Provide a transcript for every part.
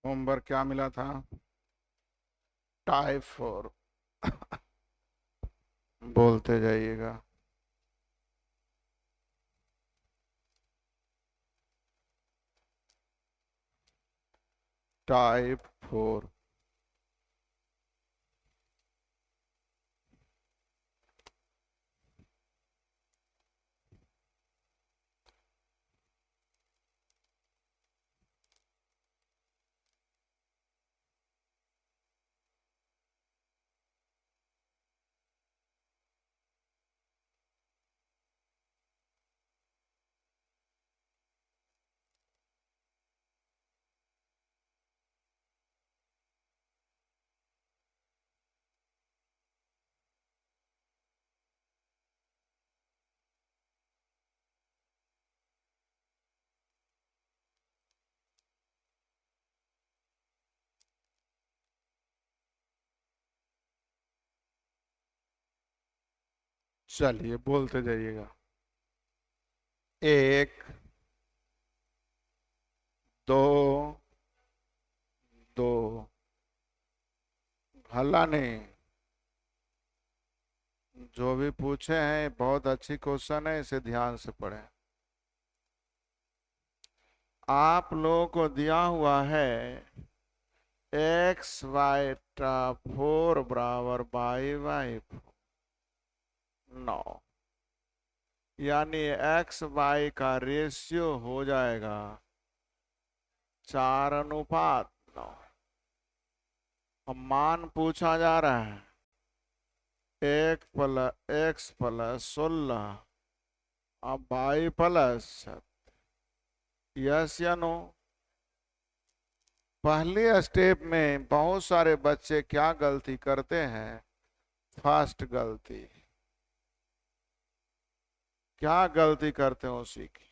Homework क्या मिला था? टाइप 4। बोलते जाइएगा। टाइप 4। चलिए बोलते जाइएगा। एक, दो, दो। हल्ला नहीं। जो भी पूछे हैं बहुत अच्छी क्वेश्चन है, इसे ध्यान से पढ़ें। आप लोगों को दिया हुआ है एक्स वाई टा 4 बराबर बाई वाई 9। यानी एक्स वाई का रेशियो हो जाएगा 4:9। अब मान पूछा जा रहा है एक प्लस एक्स प्लस 16 अब वाई प्लस। यस या नो? पहले स्टेप में बहुत सारे बच्चे क्या गलती करते हैं? फर्स्ट गलती क्या गलती करते हैं उसी की।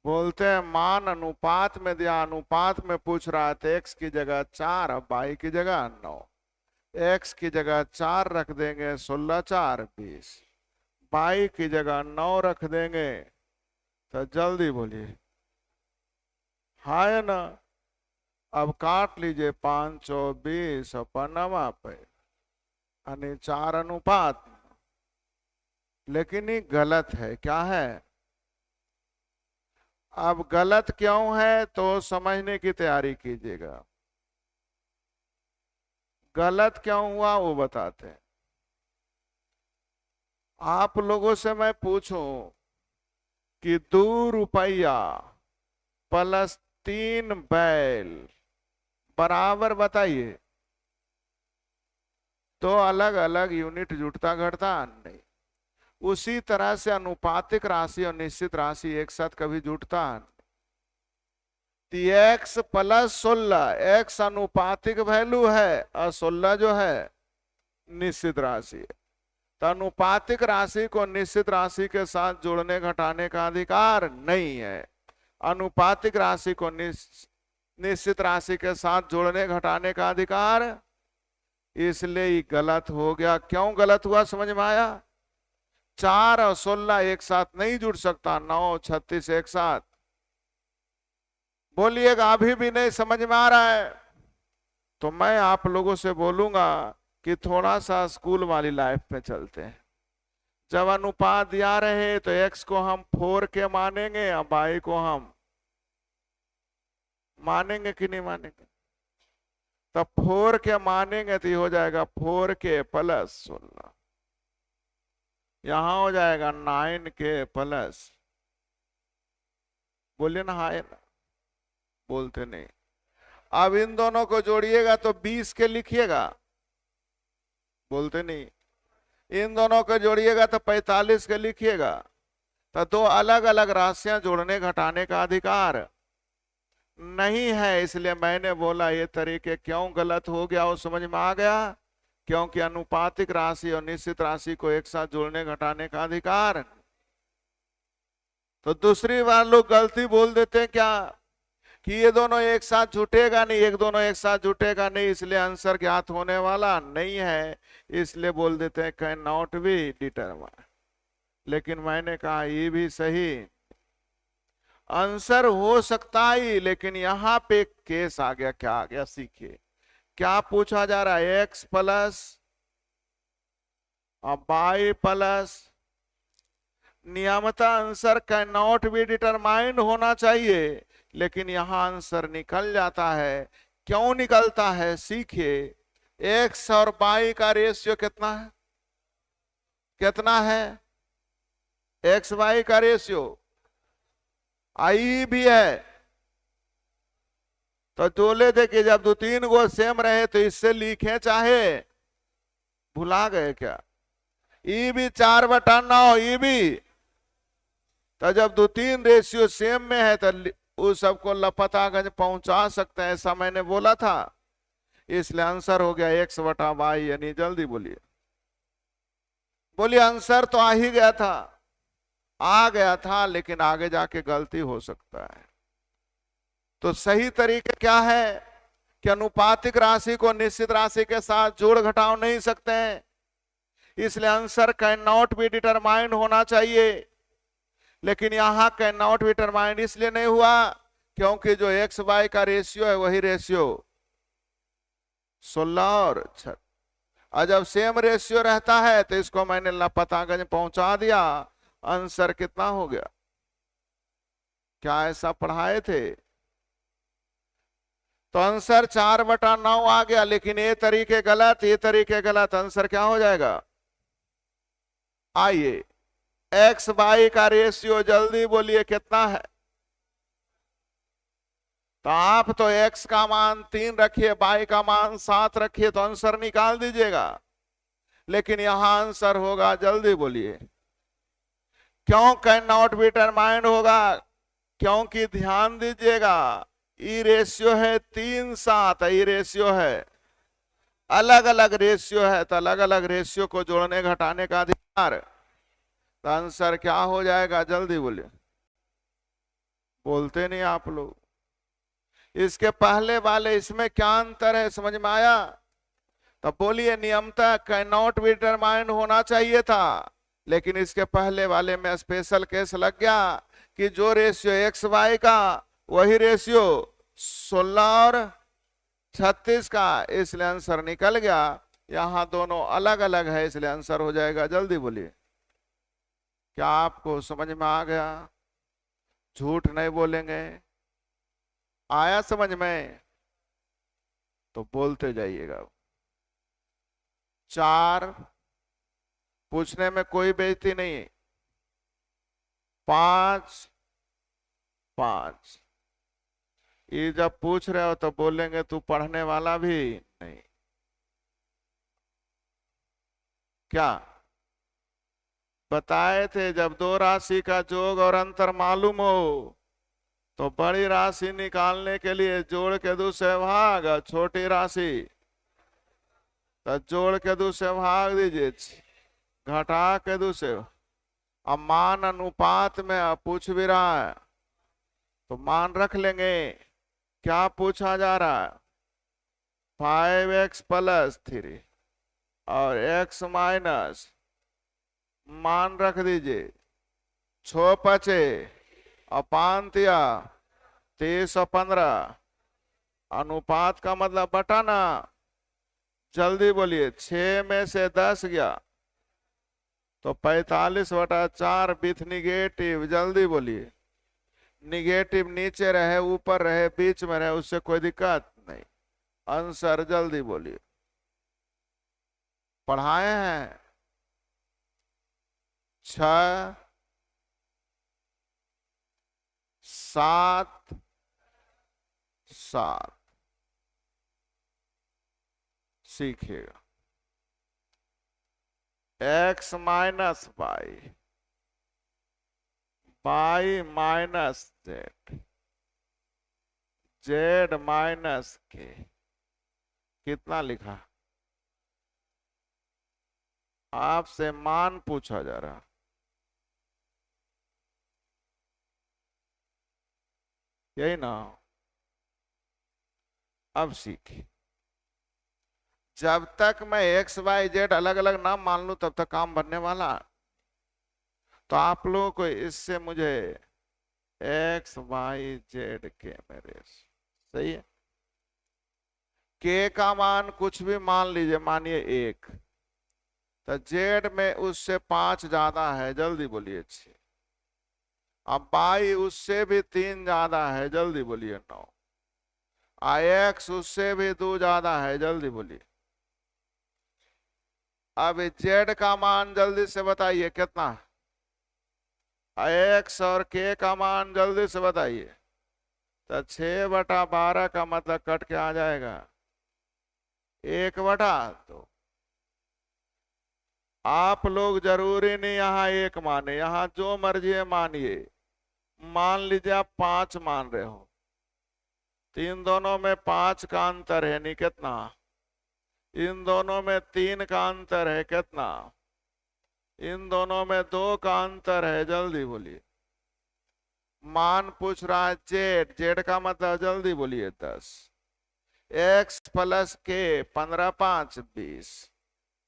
बोलते हैं मान अनुपात में दिया, अनुपात में पूछ रहा है तो एक्स की जगह 4 अब वाई की जगह 9। एक्स की जगह 4 रख देंगे, 16 4 20। वाई की जगह 9 रख देंगे। तो जल्दी बोलिए, हाँ है ना? अब काट लीजिए 5 20 और पन्नावा पे, यानी 4:9। लेकिन ये गलत है, क्या है? अब गलत क्यों है तो समझने की तैयारी कीजिएगा। गलत क्यों हुआ वो बताते हैं। आप लोगों से मैं पूछूं कि 2 रुपया प्लस 3 बैल बराबर, बताइए, तो अलग अलग यूनिट जुटता घटता नहीं। उसी तरह से अनुपातिक राशि और निश्चित राशि एक साथ कभी जुटता नहीं। एक्स प्लस 16 एक्स अनुपातिक वैल्यू है और 16 जो है निश्चित राशि है। तो अनुपातिक राशि को निश्चित राशि के साथ जोड़ने घटाने का अधिकार नहीं है। अनुपातिक राशि को निश्चित राशि के साथ जोड़ने घटाने का अधिकार, इसलिए ये गलत हो गया। क्यों गलत हुआ समझ में आया? 4 और 16 एक साथ नहीं जुड़ सकता, 9 36 एक साथ। बोलिएगा अभी भी नहीं समझ में आ रहा है? तो मैं आप लोगों से बोलूंगा कि थोड़ा सा स्कूल वाली लाइफ में चलते हैं। जब अनुपात दिया रहे तो एक्स को हम 4 के मानेंगे और वाई को हम मानेंगे कि नहीं मानेंगे? तब 4 के मानेंगे तो ये हो जाएगा 4 के प्लस 16। यहां हो जाएगा 9 के प्लस, बोलिए ना हाँ ना? बोलते नहीं। अब इन दोनों को जोड़िएगा तो 20 के लिखिएगा, बोलते नहीं। इन दोनों को जोड़िएगा तो 45 के लिखिएगा। तो दो अलग अलग राशियां जोड़ने घटाने का अधिकार नहीं है। इसलिए मैंने बोला ये तरीके क्यों गलत हो गया वो समझ में आ गया। क्योंकि अनुपातिक राशि और निश्चित राशि को एक साथ जोड़ने घटाने का अधिकार। तो दूसरी बार लोग गलती बोल देते हैं क्या कि ये दोनों एक साथ जुटेगा नहीं, एक दोनों एक साथ जुटेगा नहीं, इसलिए आंसर ज्ञात होने वाला नहीं है। इसलिए बोल देते हैं कैन नॉट बी डिटरमाइन। लेकिन मैंने कहा ये भी सही। आंसर हो सकता ही, लेकिन यहां पे केस आ गया। क्या आ गया? सीखिए क्या पूछा जा रहा है। एक्स प्लस वाई प्लस, नियमतः answer can not be determined होना चाहिए, लेकिन यहां आंसर निकल जाता है। क्यों निकलता है? सीखिए। एक्स और वाई का रेशियो कितना है? कितना है? एक्स वाई का रेशियो आई भी है। तो बोले थे कि जब दो तीन गो सेम रहे तो इससे लिखे चाहे, भुला गए क्या? ई भी 4/9 ई भी। तो जब दो तीन रेशियो सेम में है तो उस सबको लपतागंज पहुंचा सकते हैं, ऐसा मैंने बोला था। इसलिए आंसर हो गया x/y, यानी जल्दी बोलिए। बोलिए आंसर तो आ ही गया था, आ गया था, लेकिन आगे जाके गलती हो सकता है। तो सही तरीके क्या है कि अनुपातिक राशि को निश्चित राशि के साथ जोड़ घटाव नहीं सकते हैं, इसलिए answer can not be determined होना चाहिए। लेकिन यहां कैन नॉट बी डिटरमाइंड इसलिए नहीं हुआ क्योंकि जो एक्स वाई का रेशियो है वही रेशियो 16 और 6। और जब सेम रेशियो रहता है तो इसको मैंने लपतागंज पहुंचा दिया। आंसर कितना हो गया? क्या ऐसा पढ़ाए थे? तो आंसर 4/9 आ गया, लेकिन ये तरीके गलत, ये तरीके गलत। आंसर क्या हो जाएगा? आइए, एक्स वाई का रेशियो जल्दी बोलिए कितना है? तो आप तो x का मान 3 रखिए, y का मान 7 रखिए, तो आंसर निकाल दीजिएगा। लेकिन यहां आंसर होगा, जल्दी बोलिए। क्यों कैन नॉट बी डिटरमाइंड होगा? क्योंकि ध्यान दीजिएगा, ई रेशियो है 3/7, ई रेशियो है, अलग अलग रेशियो है, तो अलग अलग रेशियो को जोड़ने घटाने का अधिकार। तो आंसर क्या हो जाएगा? जल्दी बोलिए। बोलते नहीं आप लोग। इसके पहले वाले इसमें क्या अंतर है, समझ में आया? तो बोलिए नियमतः कैन नॉट बी डिटरमाइंड होना चाहिए था, लेकिन इसके पहले वाले में स्पेशल केस लग गया कि जो रेशियो एक्स वाई का वही रेशियो 16 और 36 का, इसलिए आंसर निकल गया। यहां दोनों अलग अलग है, इसलिए आंसर हो जाएगा। जल्दी बोलिए। क्या आपको समझ में आ गया? झूठ नहीं बोलेंगे। आया समझ में? तो बोलते जाइएगा। 4 पूछने में कोई बेइज्जती नहीं। 5 5 ये जब पूछ रहे हो तो बोलेंगे तू पढ़ने वाला भी नहीं। क्या बताए थे? जब दो राशि का जोड़ और अंतर मालूम हो तो बड़ी राशि निकालने के लिए जोड़ के दूसरे भाग, छोटी राशि तो जोड़ के दूसरे भाग दीजिए, घटा के दूसरे। अब मान अनुपात में पूछ भी रहा है तो मान रख लेंगे। क्या पूछा जा रहा है? 5x + 3 और x माइनस, मान रख दीजिए। 6 पचे और 5 तिया 30 और 15। अनुपात का मतलब बटाना। जल्दी बोलिए। 6 में से 10 गया तो 45/4 विथ निगेटिव। जल्दी बोलिए। निगेटिव नीचे रहे, ऊपर रहे, बीच में रहे, उससे कोई दिक्कत नहीं। आंसर जल्दी बोलिए। पढ़ाए हैं 6 7 7। सीखिएगा। x minus y, y minus z, z minus k. कितना लिखा? आपसे मान पूछा जा रहा। यही ना? अब सीखिए। जब तक मैं एक्स वाई जेड अलग अलग नाम मान लूं तब तक काम बनने वाला। तो आप लोगों को इससे मुझे एक्स वाई जेड के में रेशियो। सही है। के का मान कुछ भी मान लीजिए, मानिए 1, तो जेड में उससे 5 ज्यादा है, जल्दी बोलिए 6। अब वाई उससे भी 3 ज्यादा है, जल्दी बोलिए 9। एक्स उससे भी 2 ज्यादा है, जल्दी बोलिए। अब जेड का मान जल्दी से बताइए कितना है। एक्स और के का मान जल्दी से बताइए। तो 6/12 का मतलब कट के आ जाएगा 1/2। आप लोग जरूरी नहीं यहाँ 1 माने, यहाँ जो मर्जी है मानिए। मान लीजिए आप 5 मान रहे हो, तो इन दोनों में 5 का अंतर है, नहीं कितना। इन दोनों में 3 का अंतर है, कितना। इन दोनों में 2 का अंतर है, जल्दी बोलिए। मान पूछ रहा है जेड, जेड का मतलब जल्दी बोलिए 10। एक्स प्लस के 15 5 20।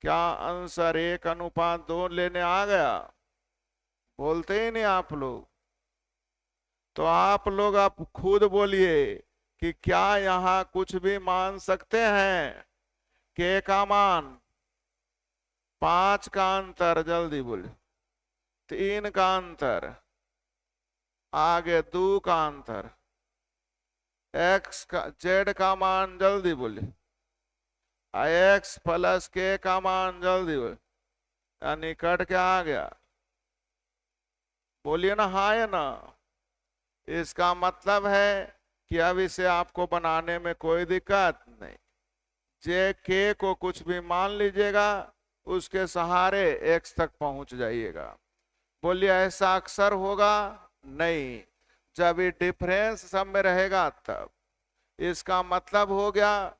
क्या आंसर 1:2 लेने आ गया? बोलते ही नहीं आप लोग। तो आप लोग आप खुद बोलिए कि क्या यहां कुछ भी मान सकते हैं। के का मान 5 का अंतर, जल्दी बोलिए। 3 का अंतर, आगे 2 का अंतर। एक्स का जेड का मान जल्दी बोलिए। एक्स प्लस के का मान जल्दी बोलिए। यानी कट के आ गया। बोलिए ना हाँ या ना। इसका मतलब है कि अब इसे आपको बनाने में कोई दिक्कत नहीं। जे के को कुछ भी मान लीजिएगा, उसके सहारे एक्स तक पहुंच जाइएगा। बोलिए ऐसा अक्सर होगा नहीं, जब ये डिफरेंस सब में रहेगा तब। इसका मतलब हो गया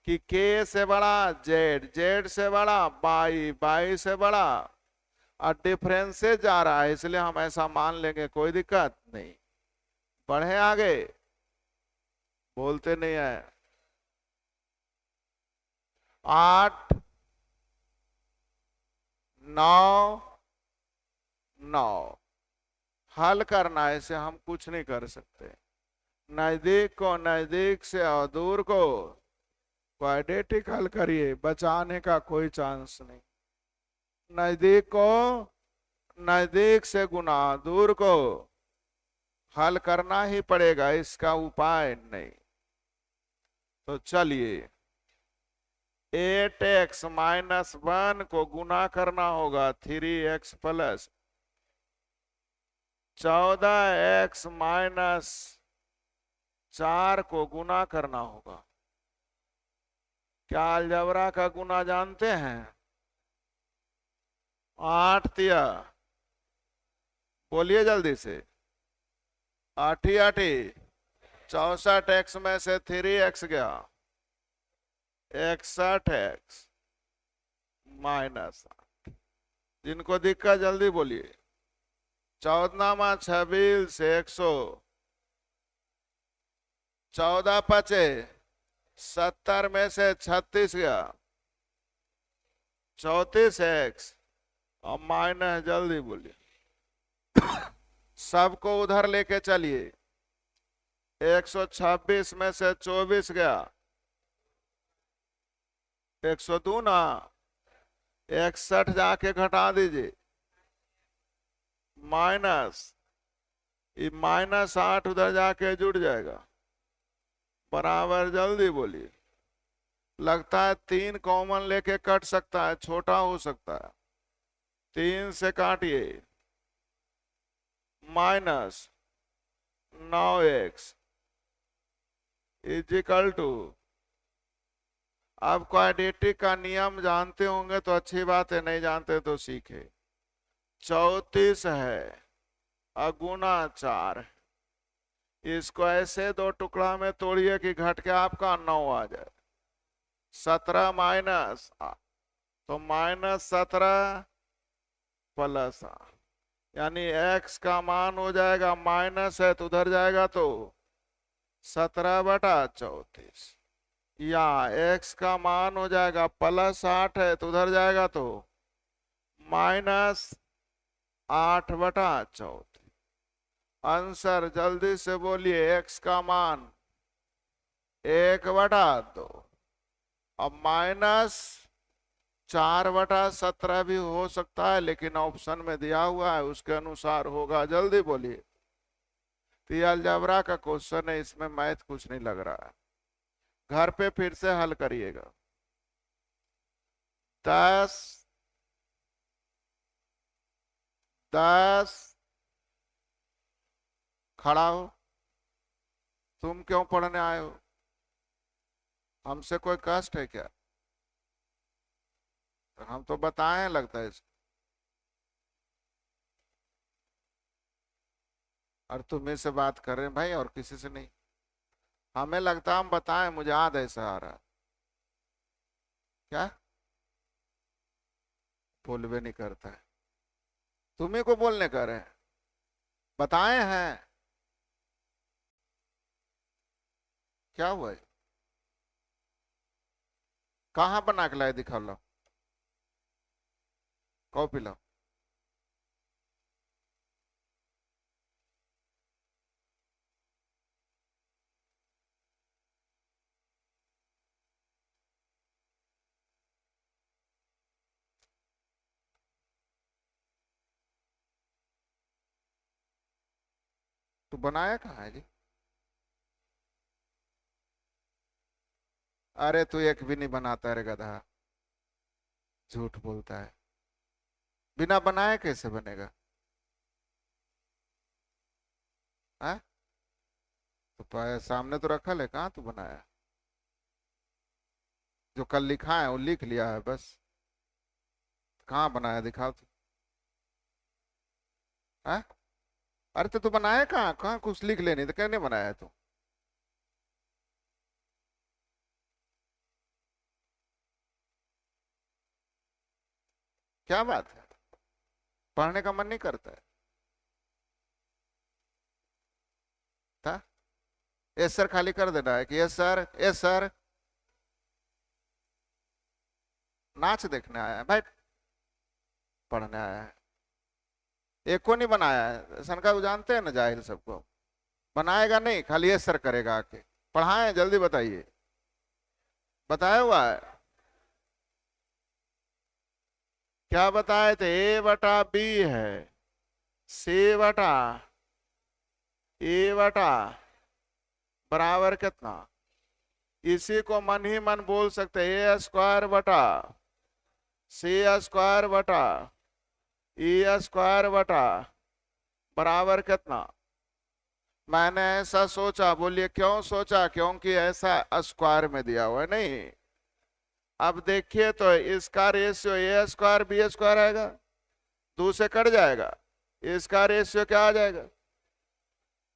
कि के से बड़ा जेड, जेड से बड़ा बाई, बाई से बड़ा, और डिफरेंस से जा रहा है, इसलिए हम ऐसा मान लेंगे, कोई दिक्कत नहीं। बढ़े आगे। बोलते नहीं है। 8 9 9 हल करना है, इसे हम कुछ नहीं कर सकते। नजदीक को नजदीक से और दूर को क्वाड्रेटिक हल करिए, बचाने का कोई चांस नहीं। नजदीक को नजदीक से गुना, दूर को हल करना ही पड़ेगा, इसका उपाय नहीं। तो चलिए 8x-1 को गुना करना होगा 3x प्लस 14x-4 को गुना करना होगा। क्या अलजबरा का गुना जानते हैं? 8 तिया, बोलिए जल्दी से। 8 8 64x में से 3x गया, 61x -8। जिनको दिक्कत जल्दी बोलिए। 14 26 से 100, 14 5 70 में से 36 गया, 34x और माइनस, जल्दी बोलिए। सबको उधर लेके चलिए। 126 में से 24 गया, 102 ना, 61 जाके घटा दीजिए, माइनस, ये -8 उधर जाके जुड़ जाएगा, बराबर, जल्दी बोलिए। लगता है 3 कॉमन लेके कट सकता है, छोटा हो सकता है। 3 से काटिए, -9x इजिकल टू। आप क्वाड्रेटिक का नियम जानते होंगे तो अच्छी बात है, नहीं जानते तो सीखे। 34 है अगुना 4। इसको ऐसे 2 टुकड़ा में तोड़िए कि घट के आपका 9 आ जाए। 17 माइनस, तो -17 प्लस, यानी x का मान हो जाएगा, माइनस है तो उधर जाएगा तो 17/34, या x का मान हो जाएगा +8 है तो उधर जाएगा तो -8/34। आंसर जल्दी से बोलिए। एक्स का मान 1/2। अब -4/17 भी हो सकता है, लेकिन ऑप्शन में दिया हुआ है उसके अनुसार होगा। जल्दी बोलिए। तो ये अलजेब्रा का क्वेश्चन है, इसमें मैथ कुछ नहीं लग रहा है। घर पे फिर से हल करिएगा। 10 10 खड़ा हो। तुम क्यों पढ़ने आए हो? हमसे कोई कष्ट है क्या? हम तो बताएं, लगता है इसको। और तुम्हें से बात कर रहे हैं भाई, और किसी से नहीं। हमें लगता हम बताएं, मुझे याद ऐसा आ रहा है। क्या बोलवे नहीं करता है? तुम्ही को बोलने कर रहे हैं, बताए हैं। क्या हुआ है? कहाँ बना के लाए, दिखा लो। कॉपी लो। तू बनाया कहाँ है जी? अरे तू एक भी नहीं बनाता रे गधा, झूठ बोलता है। बिना बनाए कैसे बनेगा? है तो सामने तो रखा है, कहाँ तू बनाया? जो कल लिखा है वो लिख लिया है बस। कहाँ बनाया, दिखाओ तू। है? अरे तो तू बनाया कहाँ? कहाँ कुछ लिख लेनी तो कहने बनाया तू? क्या बात है, पढ़ने का मन नहीं करता है? था यस सर खाली कर देना है कि यस सर, यस सर। नाच देखने आया है भाई, पढ़ने आया है? एक को नहीं बनाया है सनका को, जानते हैं ना जाहिल सबको। बनाएगा नहीं, खाली यस सर करेगा आके। पढ़ाएं जल्दी, बताइए। बताया हुआ है? क्या बताए थे? A/B है। C/A बराबर कितना? इसी को मन ही मन बोल सकते, A²/C²/E² बराबर कितना? मैंने ऐसा सोचा, बोलिए क्यों सोचा? क्योंकि ऐसा स्क्वायर में दिया हुआ है नहीं। अब देखिए तो इसका रेशियो A²B² आएगा, 2 से कट जाएगा। इसका रेशियो क्या आ जाएगा?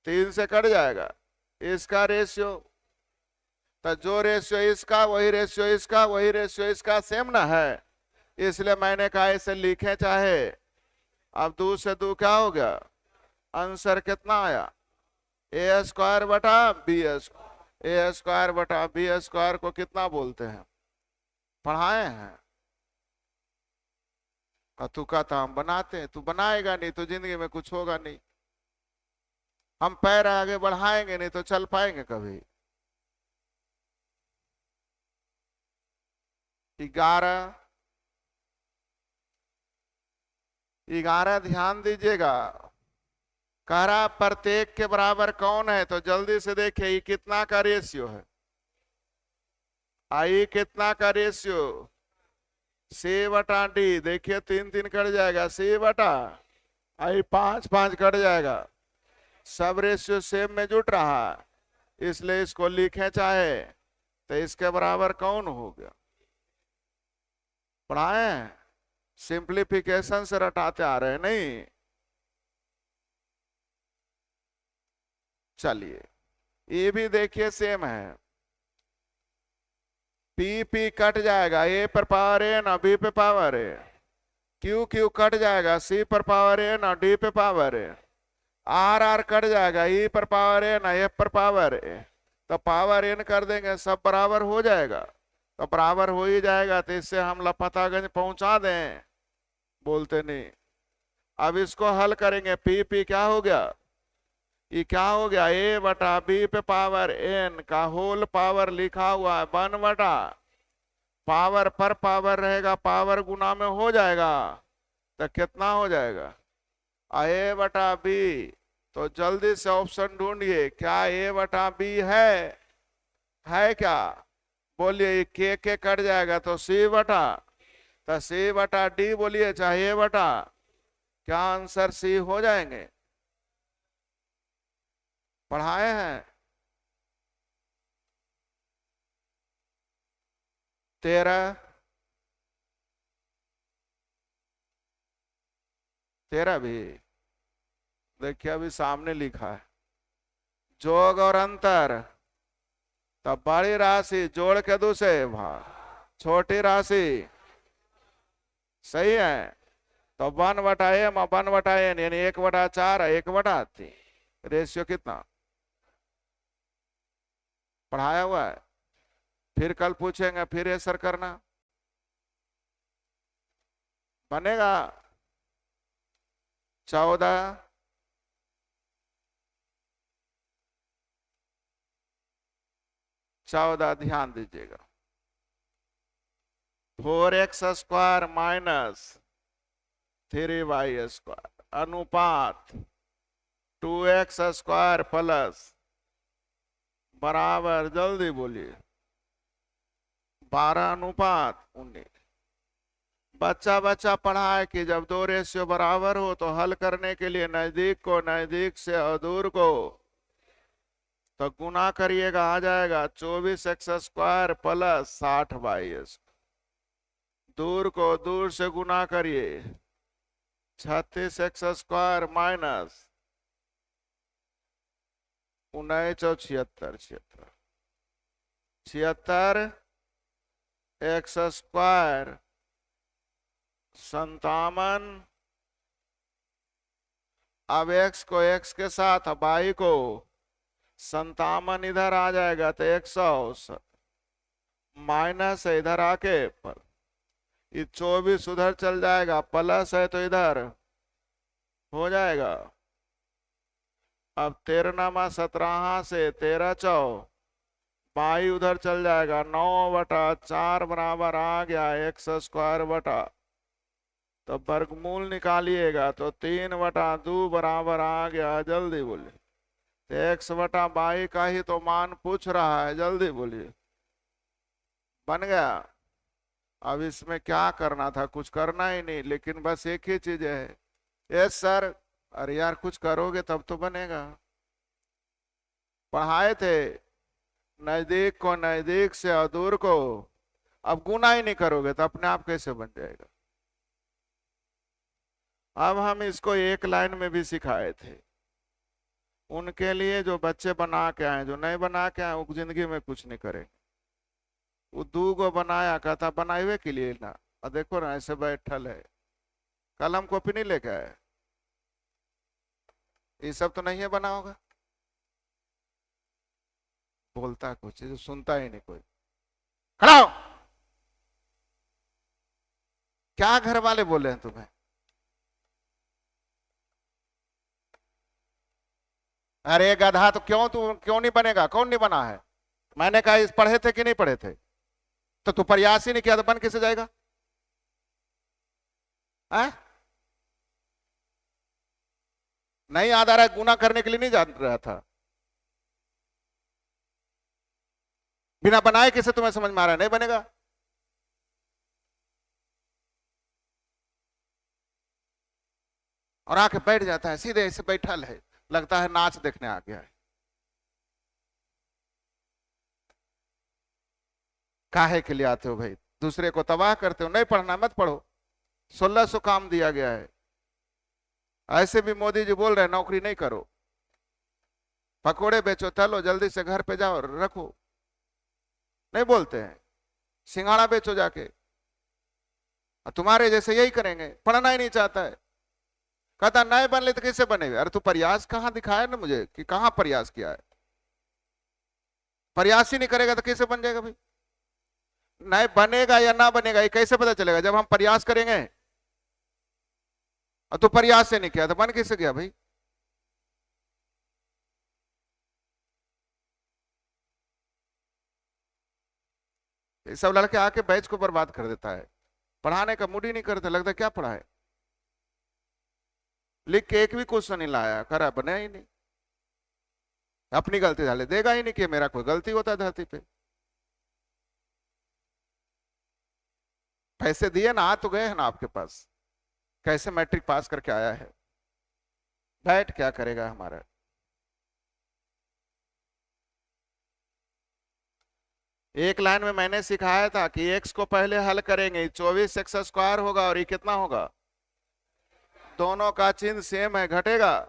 3 से कट जाएगा। इसका रेशियो, तो जो रेशियो इसका वही रेशियो इसका, वही रेशियो इसका, सेम ना है। इसलिए मैंने कहा इसे लिखे चाहे। अब 2 से 2 क्या हो गया? आंसर कितना आया? A²/B²। A²/B² को कितना बोलते हैं? पढ़ाए हैं। तू कहता हम बनाते हैं, तू बनाएगा नहीं तो जिंदगी में कुछ होगा नहीं। हम पैर आगे बढ़ाएंगे नहीं तो चल पाएंगे कभी? 11 11 ध्यान दीजिएगा। कह रहा प्रत्येक के बराबर कौन है, तो जल्दी से देखिए ये कितना का रेशियो है। आई कितना का रेशियो? C/D। देखिए 3 3 कट जाएगा, C/आई 5 5 कट जाएगा। सब रेशियो सेम में जुट रहा है, इसलिए इसको लिखे चाहे तो इसके बराबर कौन हो गया? पढ़ाए? सिंप्लीफिकेशन से रटाते आ रहे हैं नहीं। चलिए ये भी देखिए सेम है। P कट जाएगा, A पर पावर A ना B पे पावर A। Q कट जाएगा, C पर पावर A ना D पे पावर A। R कट जाएगा, E पर पावर A ना F पर पावर A। तो पावर N कर देंगे, सब बराबर हो जाएगा। तो बराबर हो ही जाएगा, तो इससे हम लपतागंज पहुंचा दें। बोलते नहीं। अब इसको हल करेंगे। P क्या हो गया? ये क्या हो गया, ए बटा बी पे पावर एन का होल पावर लिखा हुआ है 1 बटा पावर पर पावर रहेगा, पावर गुना में हो जाएगा तो कितना हो जाएगा ए बटा बी। तो जल्दी से ऑप्शन ढूंढिए, क्या ए बटा बी है क्या? बोलिए, ये के कट जाएगा तो सी बटा, तो सी बटा डी बोलिए चाहे ए बटा, क्या आंसर सी हो जाएंगे? पढ़ाए हैं 13 13 भी देखिए अभी सामने लिखा है जोग और अंतर, तब बड़ी राशि जोड़ के दूसरे भाग, छोटी राशि सही है। तो 1 बटा एम 1 बटा एन यानी 1 बटा 4 1 बटा 3, रेशियो कितना पढ़ाया हुआ है। फिर कल पूछेंगे, फिर ऐसा करना बनेगा 14 14 ध्यान दीजिएगा, 4x² माइनस 3y² अनुपात 2x² प्लस बराबर, जल्दी बोलिए 12 अनुपात 19। बच्चा पढ़ा है कि जब दो रेशियो बराबर हो तो हल करने के लिए नजदीक को नजदीक से और दूर को तो गुना करिएगा, आ जाएगा 24x² प्लस 60y²। दूर को दूर से गुना करिए 36x² माइनस 19 और 76 x² 57। अब x को x के साथ y को 57 इधर आ जाएगा तो 100 माइनस है इधर आके पर, ये 24 उधर चल जाएगा, प्लस है तो इधर हो जाएगा। अब 13 17 से 13 चौ बाई उधर चल जाएगा, 9 बटा 4 बराबर आ गया x² बटा, तो वर्गमूल निकालिएगा तो 3 बटा 2 बराबर आ गया, जल्दी बोलिए। तो x बटा बाई का ही तो मान पूछ रहा है, जल्दी बोलिए। बन गया। अब इसमें क्या करना था, कुछ करना ही नहीं, लेकिन बस एक ही चीज है, यस सर, अरे यार कुछ करोगे तब तो बनेगा। पढ़ाए थे नजदीक को नजदीक से और दूर को, अब गुना ही नहीं करोगे तो अपने आप कैसे बन जाएगा। अब हम इसको एक लाइन में भी सिखाए थे, उनके लिए जो बच्चे बना के आए, जो नहीं बना के आए वो जिंदगी में कुछ नहीं करेंगे। वो 2 को बनाया, कहता बनाए के लिए ना, और देखो ना ऐसे बैठल है, कलम कॉपी नहीं लेके आए, ये सब तो नहीं है बना होगा। बोलता कुछ जो सुनता ही नहीं कोई। खड़ा हो। क्या घर वाले बोले हैं तुम्हें? अरे गधा, तो क्यों तू क्यों नहीं बनेगा? कौन नहीं बना है? मैंने कहा इस पढ़े थे कि नहीं पढ़े थे? तो तू प्रयास ही नहीं किया तो बन कैसे जाएगा? है? नहीं याद आ रहा है, गुना करने के लिए नहीं जान रहा था, बिना बनाए कैसे तुम्हें समझ में आ रहा है? नहीं बनेगा। और आके बैठ जाता है सीधे, ऐसे बैठल है, लगता है नाच देखने आ गया है। काहे के लिए आते हो भाई? दूसरे को तबाह करते हो। नहीं पढ़ना मत पढ़ो, 1600 काम दिया गया है। ऐसे भी मोदी जी बोल रहे हैं नौकरी नहीं करो, पकोड़े बेचो, चलो जल्दी से घर पे जाओ रखो, नहीं बोलते हैं सिंगाड़ा बेचो जाके, तुम्हारे जैसे यही करेंगे। पढ़ना ही नहीं चाहता है, कहता नए बन ले तो कैसे बनेगा? अरे तू प्रयास कहाँ दिखाया ना मुझे कि कहाँ प्रयास किया है? प्रयास ही नहीं करेगा तो कैसे बन जाएगा भाई? नहीं बनेगा या ना बनेगा ये कैसे पता चलेगा? जब हम प्रयास करेंगे। और तू प्रयास से नहीं किया तो बन कैसे गया भाई? सब लड़के आके बैच को बर्बाद कर देता है, पढ़ाने का मूड ही नहीं करता, लगता है क्या पढ़ाए, लिख के एक भी क्वेश्चन नहीं लाया, करा बना ही नहीं, अपनी गलती डाले, देगा ही नहीं कि मेरा कोई गलती होता है धरती पे। पैसे दिए ना, आ तो गए हैं ना आपके पास, कैसे मैट्रिक पास करके आया है, बैठ क्या करेगा हमारा। एक लाइन में मैंने सिखाया था कि एक्स को पहले हल करेंगे, 24x² होगा और ये कितना होगा, दोनों का चिन्ह सेम है, घटेगा,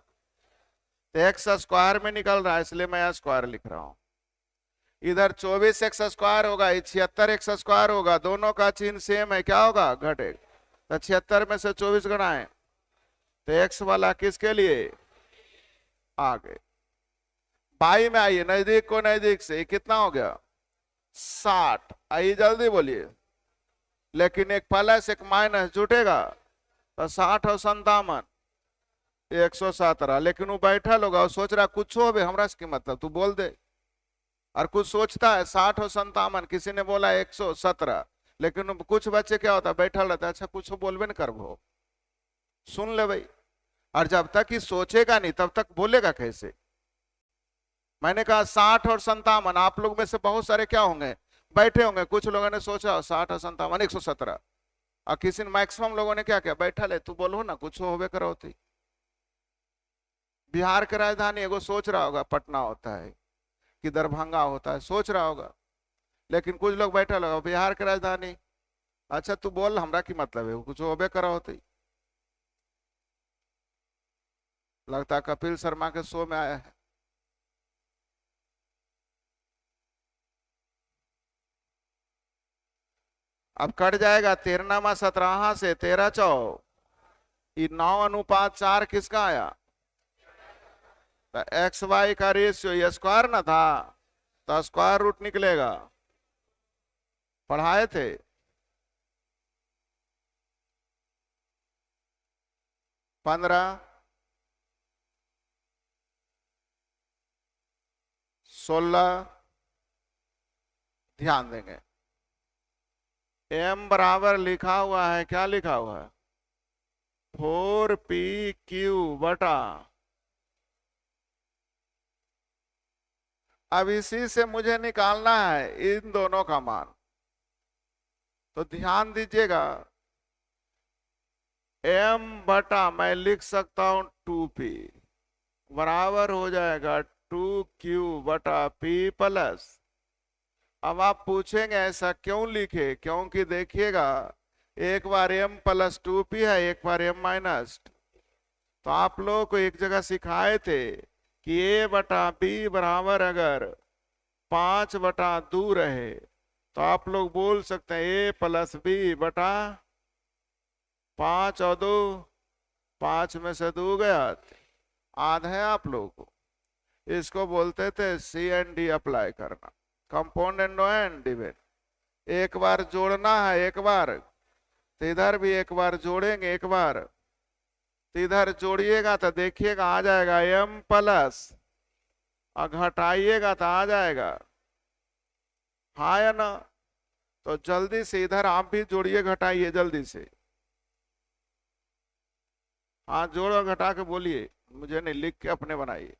तो एक्स स्क्वायर में निकल रहा है इसलिए मैं स्क्वायर लिख रहा हूं। इधर 24x² होगा, 76x² होगा, दोनों का चिन्ह सेम है, क्या होगा, घटेगा। तो 76 में से 24 घटाएं तो एक्स वाला किसके लिए, आगे। बाई में आइए, नजदीक को नजदीक से, कितना हो गया, 60। आइए जल्दी बोलिए, लेकिन एक प्लस एक माइनस जुटेगा, तो 60 और 57 117। लेकिन वो बैठा होगा, सोच रहा कुछ हो बे हमरा की मतलब, तू बोल दे, और कुछ सोचता है 60 और 57, किसी ने बोला 117, लेकिन कुछ बच्चे क्या होता है बैठा रहता है, अच्छा कुछ बोलबे न कर वो, सुन ले भाई, और जब तक ही सोचेगा नहीं तब तक बोलेगा कैसे। मैंने कहा 60 और 57, आप लोग में से बहुत सारे क्या होंगे, बैठे होंगे, कुछ लोगों ने सोचा 60 और 57 117, और किसी ने, मैक्सिमम लोगों ने क्या किया, बैठा ले तू बोलो ना, कुछ होवे करो होती। बिहार की राजधानी एगो सोच रहा होगा पटना होता है कि दरभंगा होता है, सोच रहा होगा, लेकिन कुछ लोग बैठे लगा बिहार की राजधानी, अच्छा तू बोल हमरा की मतलब है, कुछ होबे करा होती। लगता है कपिल शर्मा के शो में आया है। अब कट जाएगा, 13 17 से 13 चौ, ये 9:4 किसका आया, तो एक्स वाई का रेशियो, ये स्क्वायर ना था, तो स्क्वायर रूट निकलेगा, पढ़ाए थे। 15 16, ध्यान देंगे, m बराबर लिखा हुआ है, क्या लिखा हुआ है, 4p/q बटा। अब इसी से मुझे निकालना है इन दोनों का मान, तो ध्यान दीजिएगा, m बटा मैं लिख सकता हूं 2p बराबर हो जाएगा 2q बटा p प्लस। अब आप पूछेंगे ऐसा क्यों लिखे, क्योंकि देखिएगा एक बार m प्लस 2p है, एक बार m माइनस, तो आप लोगों को एक जगह सिखाए थे कि a बटा b बराबर अगर 5/2 रहे तो आप लोग बोल सकते हैं a प्लस बी बटा 5 और 2, 5 में से 2 गया, आधा है आप लोगों को, इसको बोलते थे CND अप्लाई करना, कंपाउंड एंड डिविजन। एक बार जोड़ना है, एक बार तो इधर भी एक बार जोड़ेंगे, एक बार तो इधर जोड़िएगा तो देखिएगा आ जाएगा m प्लस, और घटाइएगा तो आ जाएगा, हाँ या ना। तो जल्दी से इधर आप भी जोड़िए, घटाइए जल्दी से, हाँ जोड़ और घटा के बोलिए, मुझे नहीं, लिख के अपने बनाइए।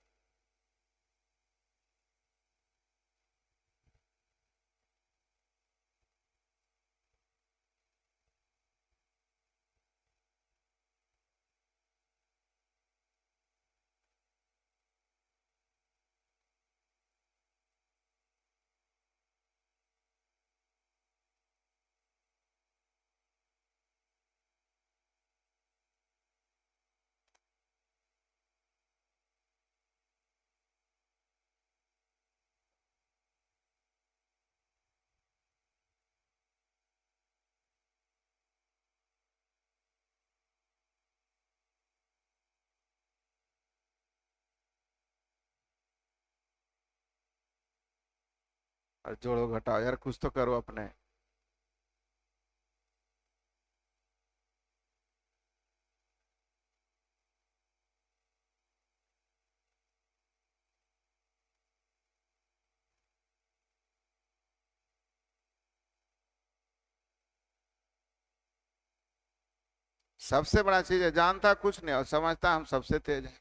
और जोड़ो घटाओ यार, कुछ तो करो अपने। सबसे बड़ा चीज है, जानता कुछ नहीं और समझता हम सबसे तेज है।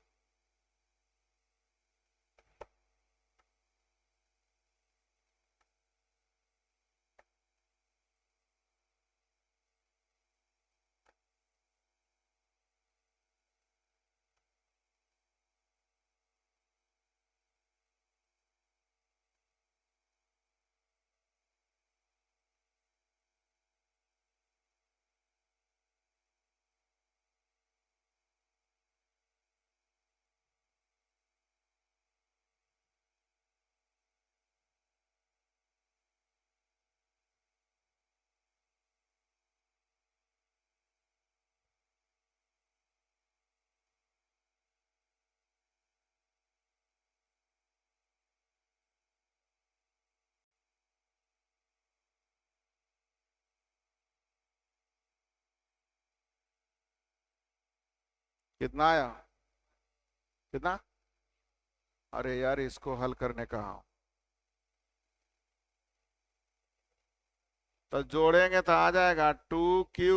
कितना आया? कितना? अरे यार, इसको हल करने कहा हूं। तो जोड़ेंगे तो आ जाएगा 2q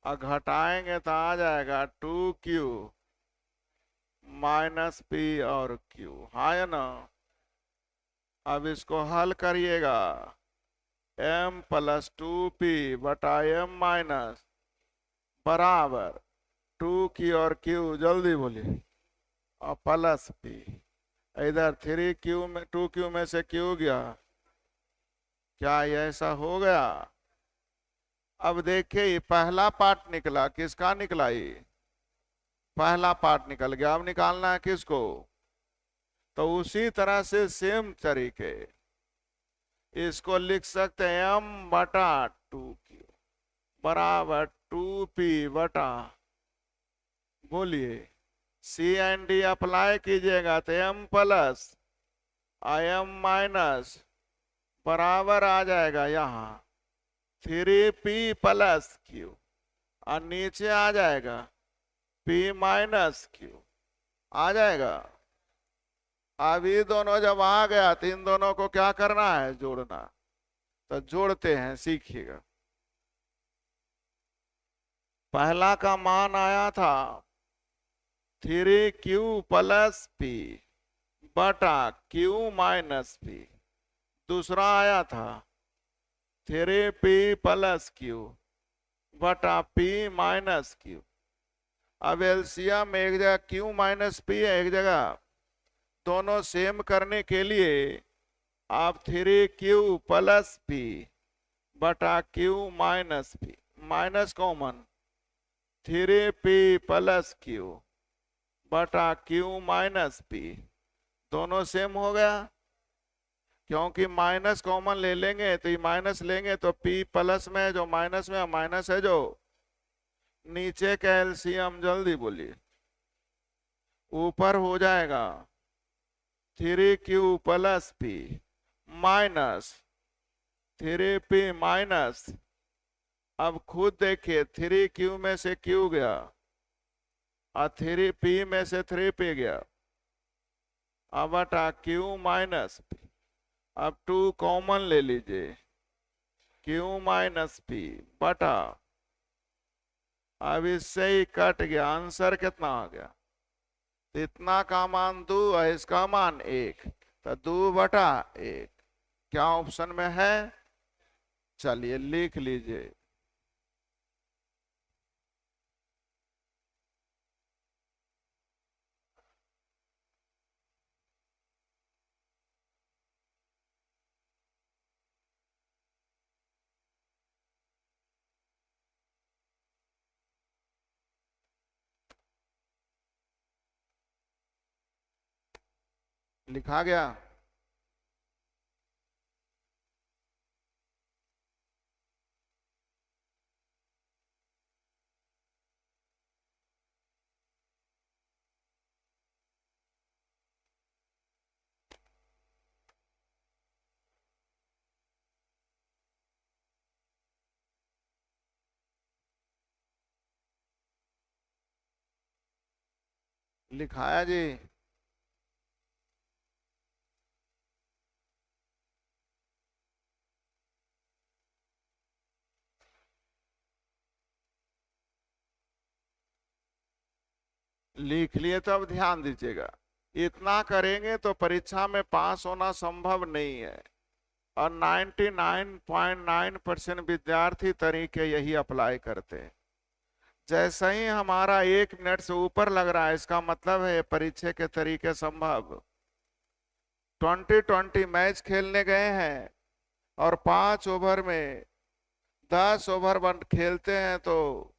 और घटाएंगे तो आ जाएगा 2q -p और q। हाँ है ना? अब इसको हल करिएगा। m + 2p/m- बराबर 2q और q, जल्दी बोलिए, और +p। इधर 3q में 2q में से q गया। क्या ये ऐसा हो गया? अब देखिए, ये पहला पार्ट निकला, किसका निकला? ये पहला पार्ट निकल गया। अब निकालना है किसको? तो उसी तरह से सेम तरीके इसको लिख सकते हैं, m/2q बराबर 2p/, बोलिए, सी एंड डी अप्लाई कीजिएगा तो m प्लस im- बराबर आ जाएगा यहाँ 3p + q, और नीचे आ जाएगा p - q, आ जाएगा। अब ये दोनों जब आ गया तो इन दोनों को क्या करना है? जोड़ना। तो जोड़ते हैं, सीखिएगा। पहला का मान आया था 3q + p/q - p। दूसरा आया था 3p + q/p - q। अब एलसीएम एक जगह q - p है, एक जगह। दोनों सेम करने के लिए आप 3q + p/q minus common 3p + q/q - दोनों सेम हो गया। क्योंकि माइनस कॉमन ले लेंगे तो ये माइनस लेंगे तो p प्लस में जो माइनस में, माइनस है जो नीचे का एलसीएम, जल्दी बोलिए, ऊपर हो जाएगा 3q + p माइनस 3p-। अब खुद देखिए, 3q में से q गया और 3p में से 3p गया, अब बटा q - p। अब 2 कॉमन ले लीजिए, q - p बटा, अब इससे ही कट गया। आंसर कितना आ गया? इतना का मान 2 और इसका मान 1, तो 2/1 क्या ऑप्शन में है? चलिए लिख लीजिए। लिखा गया। लिखाया जी। लिख लिए तो अब ध्यान दीजिएगा, इतना करेंगे तो परीक्षा में पास होना संभव नहीं है। और 99.9% विद्यार्थी तरीके यही अप्लाई करते हैं। जैसे ही हमारा 1 मिनट से ऊपर लग रहा है, इसका मतलब है परीक्षा के तरीके संभव। 20-20 मैच खेलने गए हैं और 5 ओवर में 10 ओवर खेलते हैं तो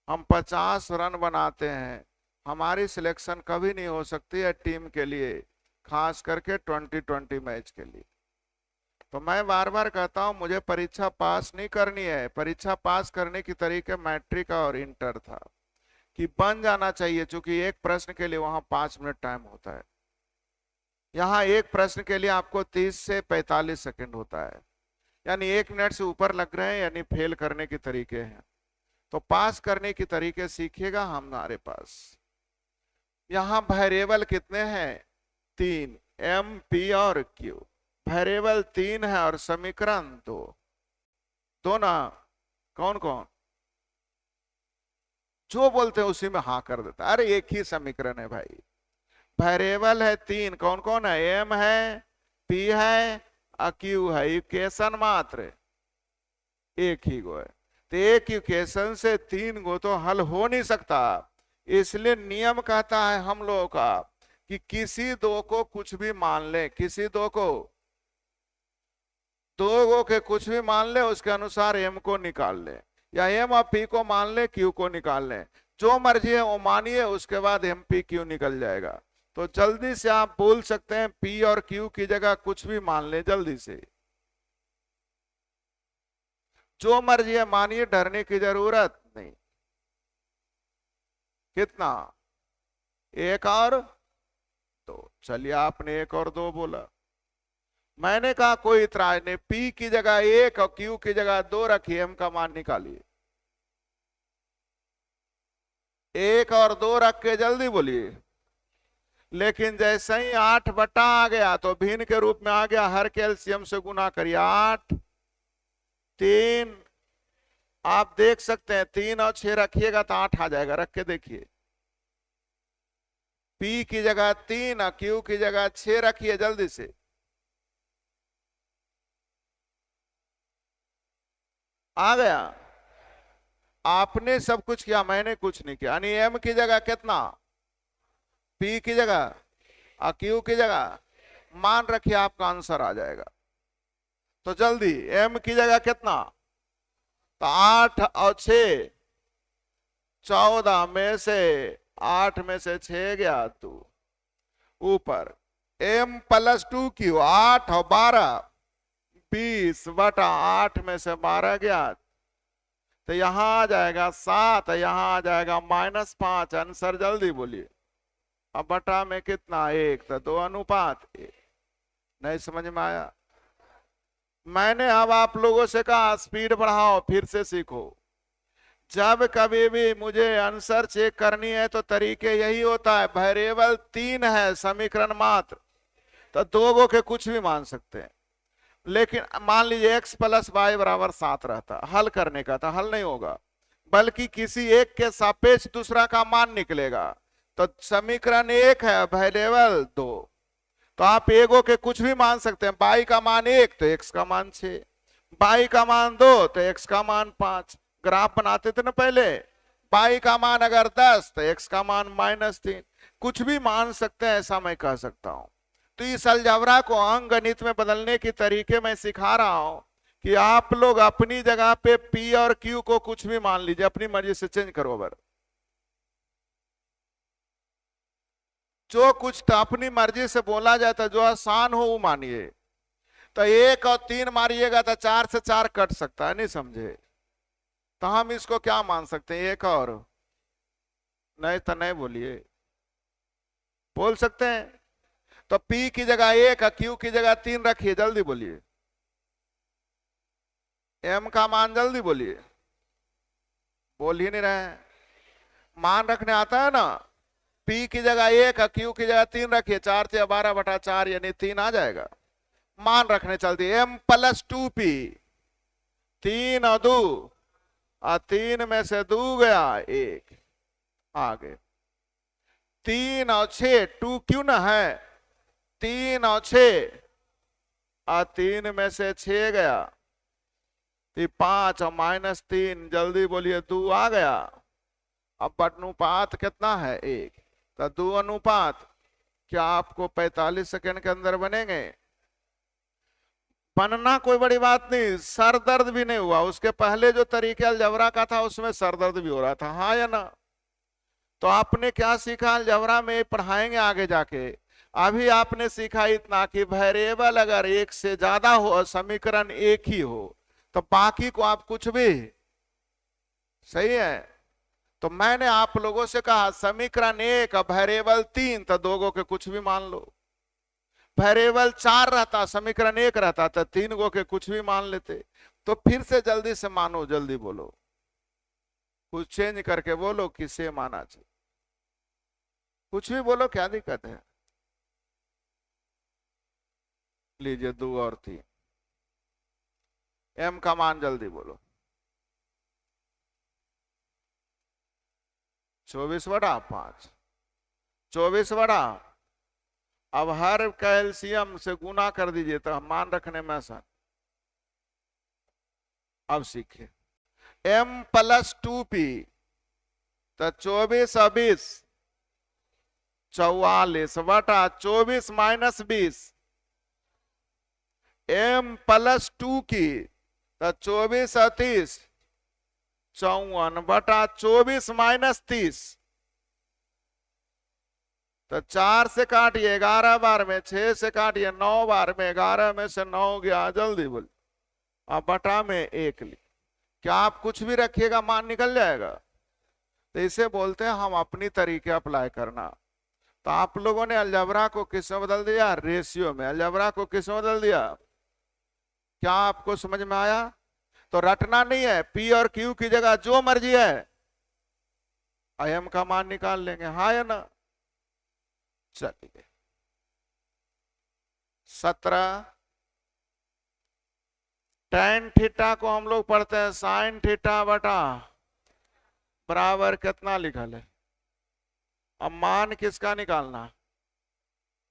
हम 50 रन बनाते हैं। हमारी सिलेक्शन कभी नहीं हो सकती है टीम के लिए, खास करके 20-20 मैच के लिए। तो मैं बार बार कहता हूं, मुझे परीक्षा पास नहीं करनी है। परीक्षा पास करने की तरीके मैट्रिक और इंटर था कि बन जाना चाहिए, क्योंकि एक प्रश्न के लिए वहां 5 मिनट टाइम होता है, यहाँ एक प्रश्न के लिए आपको 30 से 45 सेकंड होता है। यानी 1 मिनट से ऊपर लग रहे हैं, यानी फेल करने के तरीके हैं। तो पास करने के तरीके सीखिएगा हमारे पास। यहाँ वेरिएबल कितने हैं? 3, एम, पी और क्यू। वेरिएबल 3 है और समीकरण 2 ना। कौन कौन जो बोलते हैं उसी में हाँ कर देता। अरे एक ही समीकरण है भाई। वेरिएबल है 3, कौन कौन है? एम है, पी है, क्यू है। इक्वेशन मात्र एक ही गो है, तो एक इक्वेशन से 3 गो तो हल हो नहीं सकता। इसलिए नियम कहता है हम लोगों का कि किसी दो को कुछ भी मान ले, किसी दो गो के कुछ भी मान ले, उसके अनुसार एम को निकाल ले, या एम और पी को मान ले, क्यू को निकाल ले। जो मर्जी है वो मानिए, उसके बाद एम, पी, क्यू निकल जाएगा। तो जल्दी से आप बोल सकते हैं पी और क्यू की जगह कुछ भी मान ले, जल्दी से जो मर्जी है मानिए, डरने की जरूरत नहीं। कितना? 1 और 2। चलिए, आपने 1 और 2 बोला, मैंने कहा कोई इतराज नहीं। पी की जगह 1 और क्यू की जगह 2 रखिए, एम का मान निकालिए। 1 और 2 रख के जल्दी बोलिए। लेकिन जैसे ही 8 बटा आ गया तो भिन्न के रूप में आ गया, हर के एलसीएम से गुना करिए। 8, 3, आप देख सकते हैं 3 और 6 रखिएगा तो 8 आ जाएगा। रख के देखिए, पी की जगह 3 और क्यू की जगह 6 रखिए जल्दी से। आ गया। आपने सब कुछ किया, मैंने कुछ नहीं किया। यानी एम की जगह कितना? पी की जगह और क्यू की जगह मान रखिए, आपका आंसर आ जाएगा। तो जल्दी, एम की जगह कितना? तो 8 और 6, 14 में से 8 में से 6 गया तो ऊपर m + 2 क्यू 8 और 12, 20 बटा 8 में से 12 गया तो यहां आ जाएगा 7, यहां आ जाएगा -5। आंसर जल्दी बोलिए। अब बटा में कितना? 1, तो 2 अनुपात 1। नहीं समझ में आया? मैंने अब आप लोगों से कहा स्पीड बढ़ाओ, फिर से सीखो। जब कभी भी मुझे आंसर चेक करनी है तो तरीके यही होता है। वेरिएबल 3 है, समीकरण मात्र, तो 2 गो के कुछ भी मान सकते हैं। लेकिन मान लीजिए x + y = 7 रहता, हल करने का था, हल नहीं होगा, बल्कि किसी एक के सापेक्ष दूसरा का मान निकलेगा। तो समीकरण 1 है, वेरिएबल 2, तो आप एगो के कुछ भी मान सकते हैं। y का मान 1 तो x का मान 6, y का मान 2 तो x का मान 5। ग्राफ बनाते थे ना पहले, y का मान अगर 10 तो x का मान -3। कुछ भी मान सकते हैं, ऐसा मैं कह सकता हूं। तो इस अलजबरा को अंक गणित में बदलने के तरीके मैं सिखा रहा हूं कि आप लोग अपनी जगह पे p और q को कुछ भी मान लीजिए, अपनी मर्जी से चेंज करो। अगर जो कुछ तो अपनी मर्जी से बोला जाए तो जो आसान हो वो मानिए। तो 1 और 3 मारिएगा तो 4 से 4 कट सकता है, नहीं समझे? तो हम इसको क्या मान सकते हैं? 1 और नहीं तो नहीं बोलिए, बोल सकते हैं। तो P की जगह 1 और Q की जगह 3 रखिए, जल्दी बोलिए। M का मान जल्दी बोलिए, बोल ही नहीं रहे हैं। मान रखने आता है ना? P की जगह 1 और Q की जगह 3 रखिए, 4 से 12 बटा 4 यानी 3 आ जाएगा। मान रखने चलती m + 2p, 3 और 2 और 3 में से 2 गया 1 आगे। 3 और 6, 2 क्यों ना है, 3 और 6, और 3 में से 6 गया, तो 5 और -3, जल्दी बोलिए 2 आ गया। अब अनुपात कितना है, 1, तो 2 अनुपात, क्या आपको 45 सेकंड के अंदर बनेंगे? बनना कोई बड़ी बात नहीं, सर दर्द भी नहीं हुआ। उसके पहले जो तरीके अलजबरा का था उसमें सर दर्द भी हो रहा था, हाँ या ना? तो आपने क्या सीखा अलजबरा में, पढ़ाएंगे आगे जाके। अभी आपने सीखा इतना कि वेरिएबल अगर एक से ज्यादा हो और समीकरण एक ही हो तो बाकी को आप कुछ भी, सही है। तो मैंने आप लोगों से कहा समीकरण 1 और वेरिएबल 3, तो दो गो के कुछ भी मान लो। वेरिएबल 4 रहता, समीकरण 1 रहता, तो 3 गो के कुछ भी मान लेते। तो फिर से जल्दी से मानो, जल्दी बोलो, कुछ चेंज करके बोलो, किसे माना चाहिए, कुछ भी बोलो, क्या दिक्कत है। लीजिए 2 और 3, एम का मान जल्दी बोलो, 24/5, 24 अब हर कैल्शियम से गुना कर दीजिए तो मान रखने में आसान। अब सीखे m+2p, तो 24 और 20, 44/24 - 20, m+2 की, तो 24 और 30, 54/24 - 30, तो 4 से काटिए 11 बार में, 6 से काटिए 9 बार में, 11 में से 9 गया, जल्दी बोल। अब बटा में 1 लिख, क्या आप कुछ भी रखिएगा मान निकल जाएगा। तो इसे बोलते हैं हम अपनी तरीके अप्लाई करना। तो आप लोगों ने अलजबरा को किस में बदल दिया, रेशियो में। अलजबरा को किस में बदल दिया, क्या आपको समझ में आया? तो रटना नहीं है, पी और क्यू की जगह जो मर्जी है एम का मान निकाल लेंगे, हाँ या ना? चलिए 17 tan थीटा को हम लोग पढ़ते हैं sin थीटा बटा बराबर कितना लिखल है। अब मान किसका निकालना,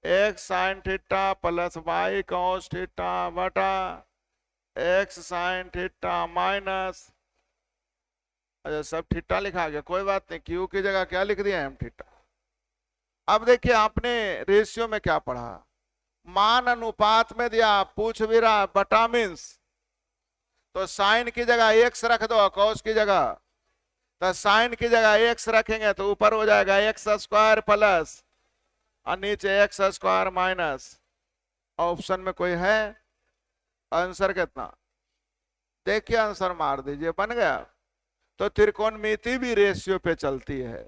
x sin theta plus y cos theta बटा x sin थीटा माइनस, अच्छा सब थीटा लिखा गया, कोई बात नहीं, क्यू की जगह क्या लिख दिया, एम थीटा। अब देखिए आपने रेशियो में क्या पढ़ा, मान अनुपात में दिया, पूछ भी रहा बटा मीन्स, तो साइन की जगह x रख दो, कॉस की जगह, तो साइन की जगह x रखेंगे तो ऊपर हो जाएगा x² प्लस और नीचे x² माइनस। ऑप्शन में कोई है, आंसर कितना, देखिए आंसर मार दीजिए, बन गया। तो त्रिकोणमिति भी रेशियो पे चलती है।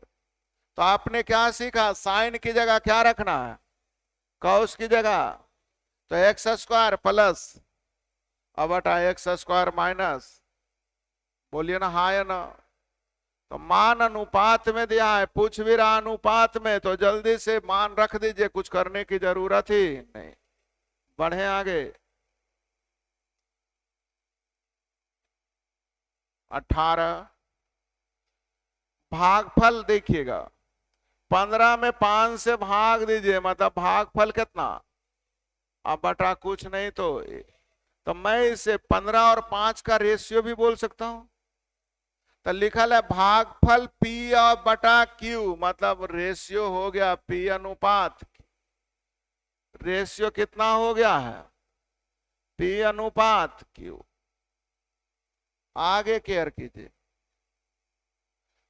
तो आपने क्या सीखा, साइन की जगह क्या रखना है, कॉस की जगह, तो x² प्लस अब बटा x² माइनस, बोलिए ना हाँ या ना? तो मान अनुपात में दिया है, पूछ भी रहा अनुपात में, तो जल्दी से मान रख दीजिए, कुछ करने की जरूरत ही नहीं। बढ़े आगे 18, भागफल देखिएगा, 15 में 5 से भाग दीजिए, मतलब भागफल कितना, अब बटा कुछ नहीं तो मैं इसे 15 और 5 का रेशियो भी बोल सकता हूं। तो लिखल है भागफल P और बटा Q, मतलब रेशियो हो गया P अनुपात, रेशियो कितना हो गया है, P अनुपात Q। आगे केयर कीजिए,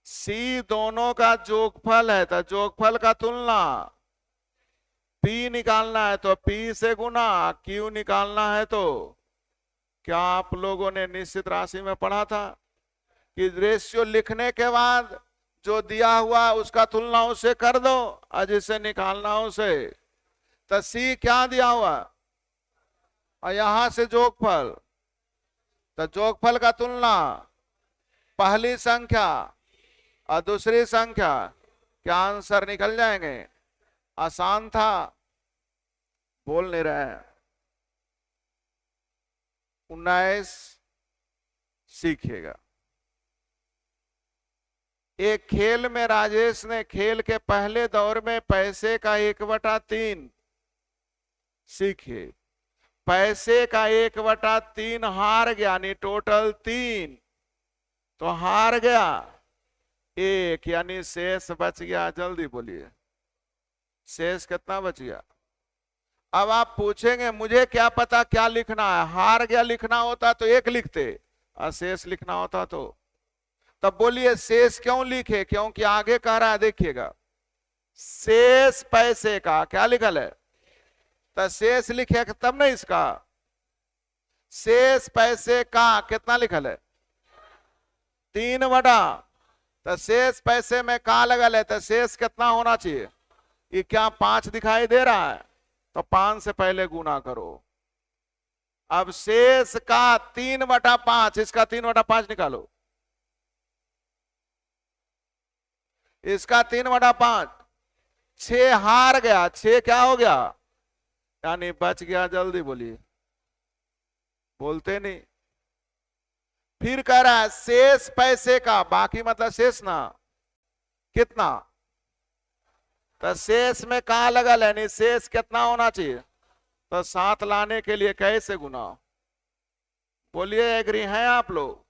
C दोनों का जोगफल है, तो जोगफल का तुलना, P निकालना है तो P से गुना, Q निकालना है तो, क्या आप लोगों ने निश्चित राशि में पढ़ा था कि रेशियो लिखने के बाद जो दिया हुआ उसका तुलना उससे कर दो और जिसे निकालना उसे, तो सी क्या दिया हुआ और यहां से जोगफल, तो जोगफल का तुलना पहली संख्या और दूसरी संख्या, क्या आंसर निकल जाएंगे, आसान था, बोल नहीं रहे हैं। 19 सीखिएगा, एक खेल में राजेश ने खेल के पहले दौर में पैसे का 1/3 सीखे, पैसे का 1/3 हार गया, यानी टोटल 3, तो हार गया 1, यानी शेष बच गया। जल्दी बोलिए शेष कितना बच गया। अब आप पूछेंगे मुझे क्या पता क्या लिखना है, हार गया लिखना होता तो 1 लिखते और शेष लिखना होता तो। तब बोलिए शेष क्यों लिखे, क्योंकि आगे कह रहा है, देखिएगा शेष पैसे का क्या लिखल है, तो शेष लिखे तब नहीं इसका, शेष पैसे का कितना लिखल है 3 तो शेष पैसे में का लगल है, तो शेष कितना होना चाहिए, ये क्या 5 दिखाई दे रहा है, तो 5 से पहले गुना करो। अब शेष का 3/5, इसका 3/5 निकालो, इसका 3/5, 6 हार गया, 6 क्या हो गया, यानी बच गया। जल्दी बोलिए, बोलते नहीं। फिर कह रहा है शेष पैसे का, बाकी मतलब शेष ना कितना, तो शेष में कहा लगल है, शेष कितना होना चाहिए, तो 7 लाने के लिए कैसे गुना, बोलिए एग्री हैं आप लोग।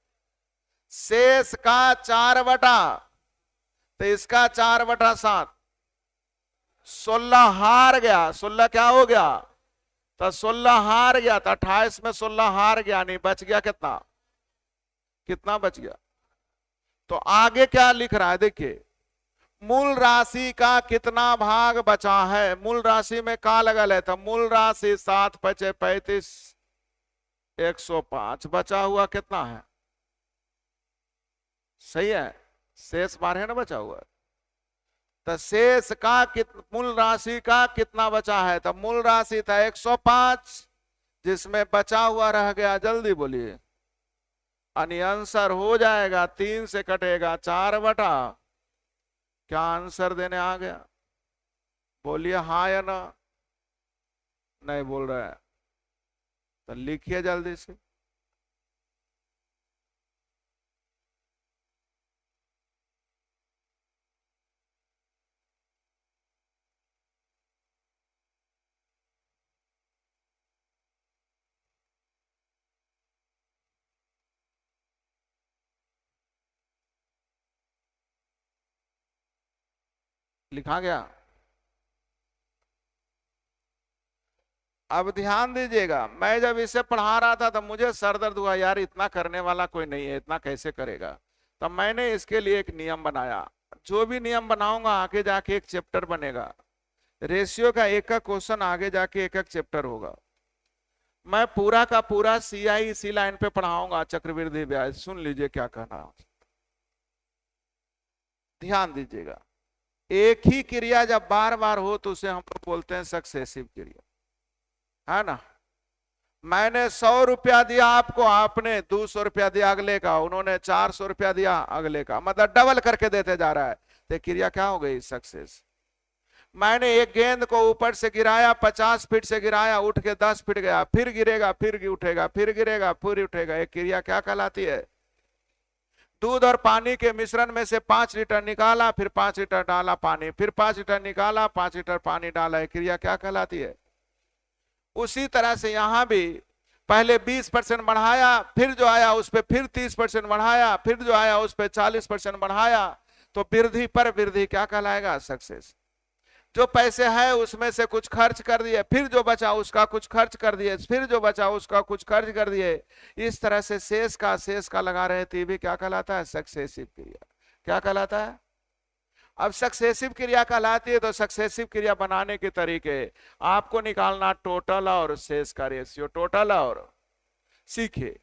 शेष का 4 तो इसका 4/7, 16 हार गया, 16 क्या हो गया, तो 16 हार गया, तो 28 में 16 हार गया, नहीं बच गया कितना, कितना बच गया। तो आगे क्या लिख रहा है देखिए, मूल राशि का कितना भाग बचा है, मूल राशि में का लगल है, तो मूल राशि 7 × 5 = 35, 105 बचा हुआ कितना है, सही है, शेष 12 ना बचा हुआ है। तो शेष का मूल राशि का कितना बचा है, तो मूल राशि था 105, जिसमें बचा हुआ रह गया, जल्दी बोलिए, यानी आंसर हो जाएगा 3 से कटेगा 4/, क्या आंसर देने आ गया, बोलिए हाँ या ना, नहीं बोल रहा है, तो लिखिए जल्दी से। लिखा गया। अब ध्यान दीजिएगा, मैं जब इसे पढ़ा रहा था तो मुझे सर दर्द हुआ, यार इतना करने वाला कोई नहीं है, इतना कैसे करेगा। तब मैंने इसके लिए एक नियम बनाया, जो भी नियम बनाऊंगा आगे जाके एक चैप्टर बनेगा, रेशियो का एक क्वेश्चन आगे जाके एक चैप्टर होगा। मैं पूरा का पूरा CI इसी लाइन पे पढ़ाऊंगा, चक्रवृद्धि ब्याज। सुन लीजिए क्या कहना, ध्यान दीजिएगा। एक ही क्रिया जब बार बार हो तो उसे हम लोग बोलते हैं सक्सेसिव क्रिया, है ना। मैंने 100 रुपया दिया आपको, आपने 200 रुपया दिया अगले का, उन्होंने 400 रुपया दिया अगले का, मतलब डबल करके देते जा रहा है, तो क्रिया क्या हो गई, सक्सेस। मैंने एक गेंद को ऊपर से गिराया, 50 फीट से गिराया, उठ के 10 फीट गया, फिर गिरेगा, फिर उठेगा, फिर गिरेगा, फिर उठेगा, एक क्रिया क्या कहलाती है। दूध और पानी के मिश्रण में से 5 लीटर निकाला, फिर 5 लीटर डाला पानी, फिर 5 लीटर निकाला, 5 लीटर पानी डाला, एक क्रिया क्या कहलाती है। उसी तरह से यहां भी पहले 20% बढ़ाया, फिर जो आया उस पर फिर 30% बढ़ाया, फिर जो आया उस पर 40% बढ़ाया, तो वृद्धि पर वृद्धि क्या कहलाएगा, सक्सेस। जो पैसे है उसमें से कुछ खर्च कर दिए, फिर जो बचा उसका कुछ खर्च कर दिए, फिर जो बचा उसका कुछ खर्च कर दिए, इस तरह से शेष का लगा रहे थे, भी क्या कहलाता है, सक्सेसिव क्रिया। क्या कहलाता है। अब सक्सेसिव क्रिया कहलाती है, तो सक्सेसिव क्रिया बनाने के तरीके आपको निकालना, टोटल और शेष का रेशियो, टोटल और सीखिए।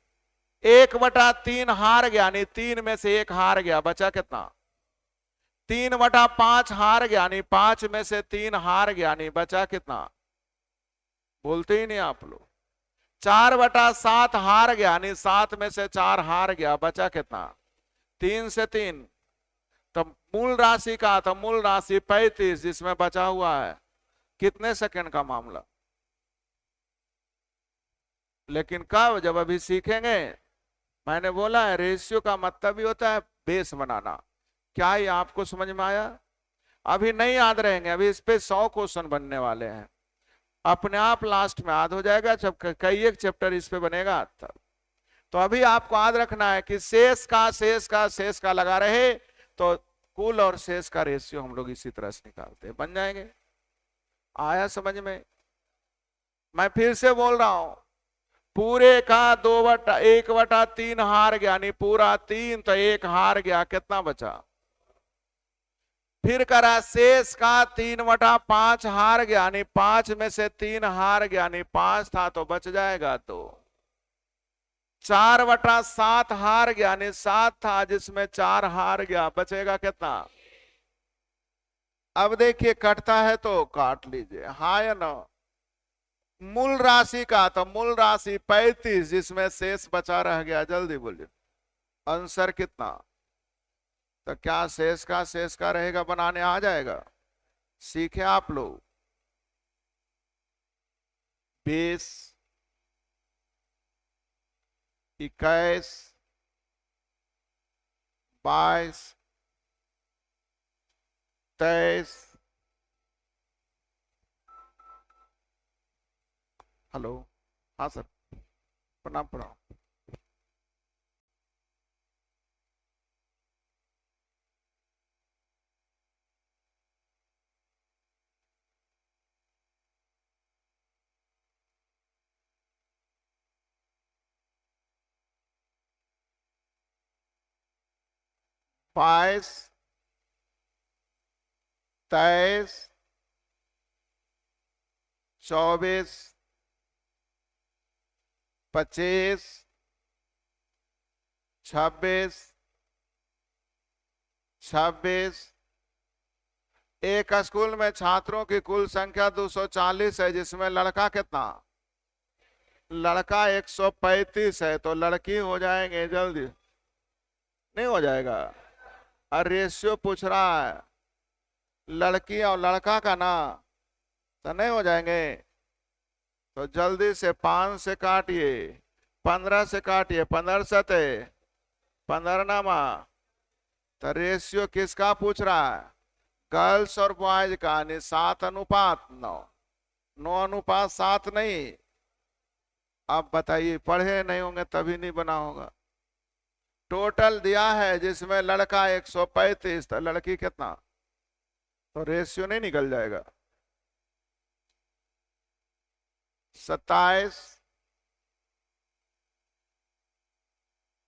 1/3 हार गया, यानी 3 में से 1 हार गया, बचा कितना, 3/5 हार गया, यानी 5 में से 3 हार गया, यानी बचा कितना, बोलते ही नहीं आप लोग। 4/7 हार गया, यानी 7 में से 4 हार गया, बचा कितना, 3 से 3। तो मूल राशि का, तो मूल राशि 35, जिसमें बचा हुआ है कितने सेकंड का मामला। लेकिन कब, जब अभी सीखेंगे। मैंने बोला है रेशियो का मतलब ही होता है बेस बनाना, क्या ये आपको समझ में आया? अभी नहीं याद रहेंगे, अभी इस पे 100 क्वेश्चन बनने वाले हैं, अपने आप लास्ट में याद हो जाएगा जब कई एक चैप्टर इस पे बनेगा तब। तो अभी आपको याद रखना है कि शेष का लगा रहे तो कुल और शेष का रेशियो हम लोग इसी तरह से निकालते हैं, बन जाएंगे। आया समझ में? मैं फिर से बोल रहा हूं, पूरे का 1/3 हार गया, यानी पूरा 3 तो 1 हार गया, कितना बचा? फिर करा शेष का 3/5 हार गया, यानी 5 में से 3 हार गया, यानी 5 था तो बच जाएगा 2। 4/7 हार गया, यानी 7 था जिसमें 4 हार गया, बचेगा कितना? अब देखिए कटता है तो काट लीजिए, हाँ या ना? मूल राशि का तो मूल राशि 35 जिसमें शेष बचा रह गया, जल्दी बोलिए आंसर कितना? तो क्या शेष का रहेगा, बनाने आ जाएगा? सीखे आप लोग। 20, 21, 22, 23। हेलो, हाँ सर, प्रणाम प्रणाम। बाईस, 23, 24, 25, 26, 26। एक स्कूल में छात्रों की कुल संख्या 240 है, जिसमें लड़का कितना? लड़का 135 है, तो लड़की हो जाएंगे, जल्दी नहीं हो जाएगा? और रेशियो पूछ रहा है लड़की और लड़का का ना, तो नहीं हो जाएंगे? तो जल्दी से 5 से काटिए, 15 से काटिए, 15 सते 15 नामा। तो रेशियो किसका पूछ रहा है? गर्ल्स और बॉयज का, 7:9, 9:7 नहीं। आप बताइए, पढ़े नहीं होंगे तभी नहीं बना होगा। टोटल दिया है जिसमें लड़का 135 तो लड़की कितना? तो रेशियो नहीं निकल जाएगा? 27,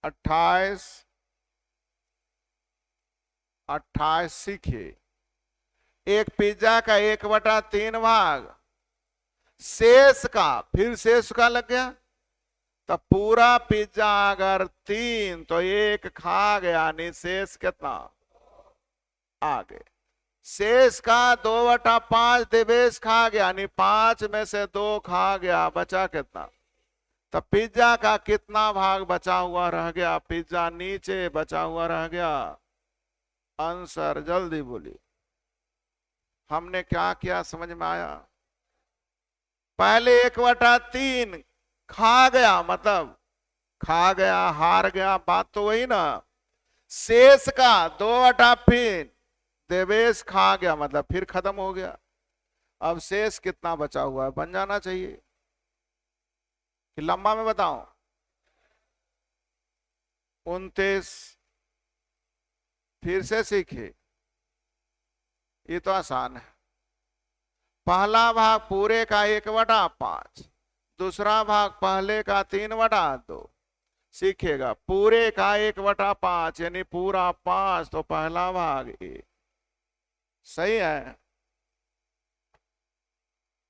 28, 28। सीखिए, एक पिज्जा का 1/3 भाग शेष का, फिर शेष का लग गया, तो पूरा पिज्जा अगर 3 तो 1 खा गया, यानी शेष कितना? आगे शेष का 2/5 देवेश खा गया, यानी 5 में से 2 खा गया, बचा कितना? तो पिज्जा का कितना भाग बचा हुआ रह गया? पिज्जा नीचे बचा हुआ रह गया। आंसर जल्दी बोलिए। हमने क्या किया, समझ में आया? पहले 1/3 खा गया, मतलब खा गया, हार गया, बात तो वही ना। शेष का 2/5 देवेश खा गया, मतलब फिर खत्म हो गया। अब शेष कितना बचा हुआ है, बन जाना चाहिए कि लंबा में बताऊं? 29। फिर से सीखिए, ये तो आसान है। पहला भाग पूरे का 1/5, दूसरा भाग पहले का 3/2। सीखिएगा, पूरे का 1/5 यानी पूरा 5, तो पहला भाग 1। सही है?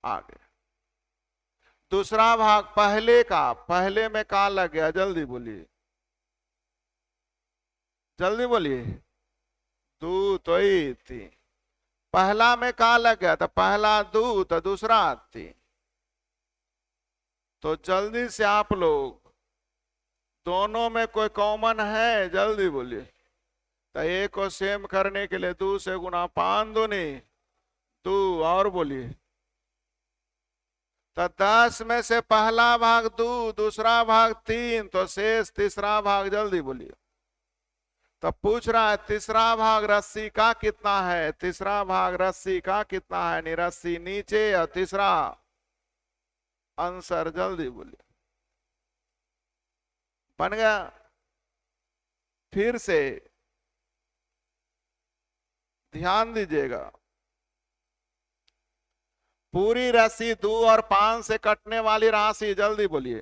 आगे दूसरा भाग पहले का, पहले में का लग गया, जल्दी बोलिए, जल्दी बोलिए। 2 तो 3। पहला में का लग गया, तो पहला 2 तो दूसरा 3। तो जल्दी से आप लोग, दोनों में कोई कॉमन है, जल्दी बोलिए। तो एक को सेम करने के लिए 2 से गुना, 5 दूनी 2, और बोलिए। तो 10 में से पहला भाग 2, दूसरा भाग 3, तो शेष तीसरा भाग, जल्दी बोलिए। तो पूछ रहा है तीसरा भाग रस्सी का कितना है, तीसरा भाग रस्सी का कितना है, नहीं रस्सी नीचे या तीसरा आंसर जल्दी बोलिए। बन गया। फिर से ध्यान दीजिएगा, पूरी राशि 2 और 5 से कटने वाली राशि जल्दी बोलिए।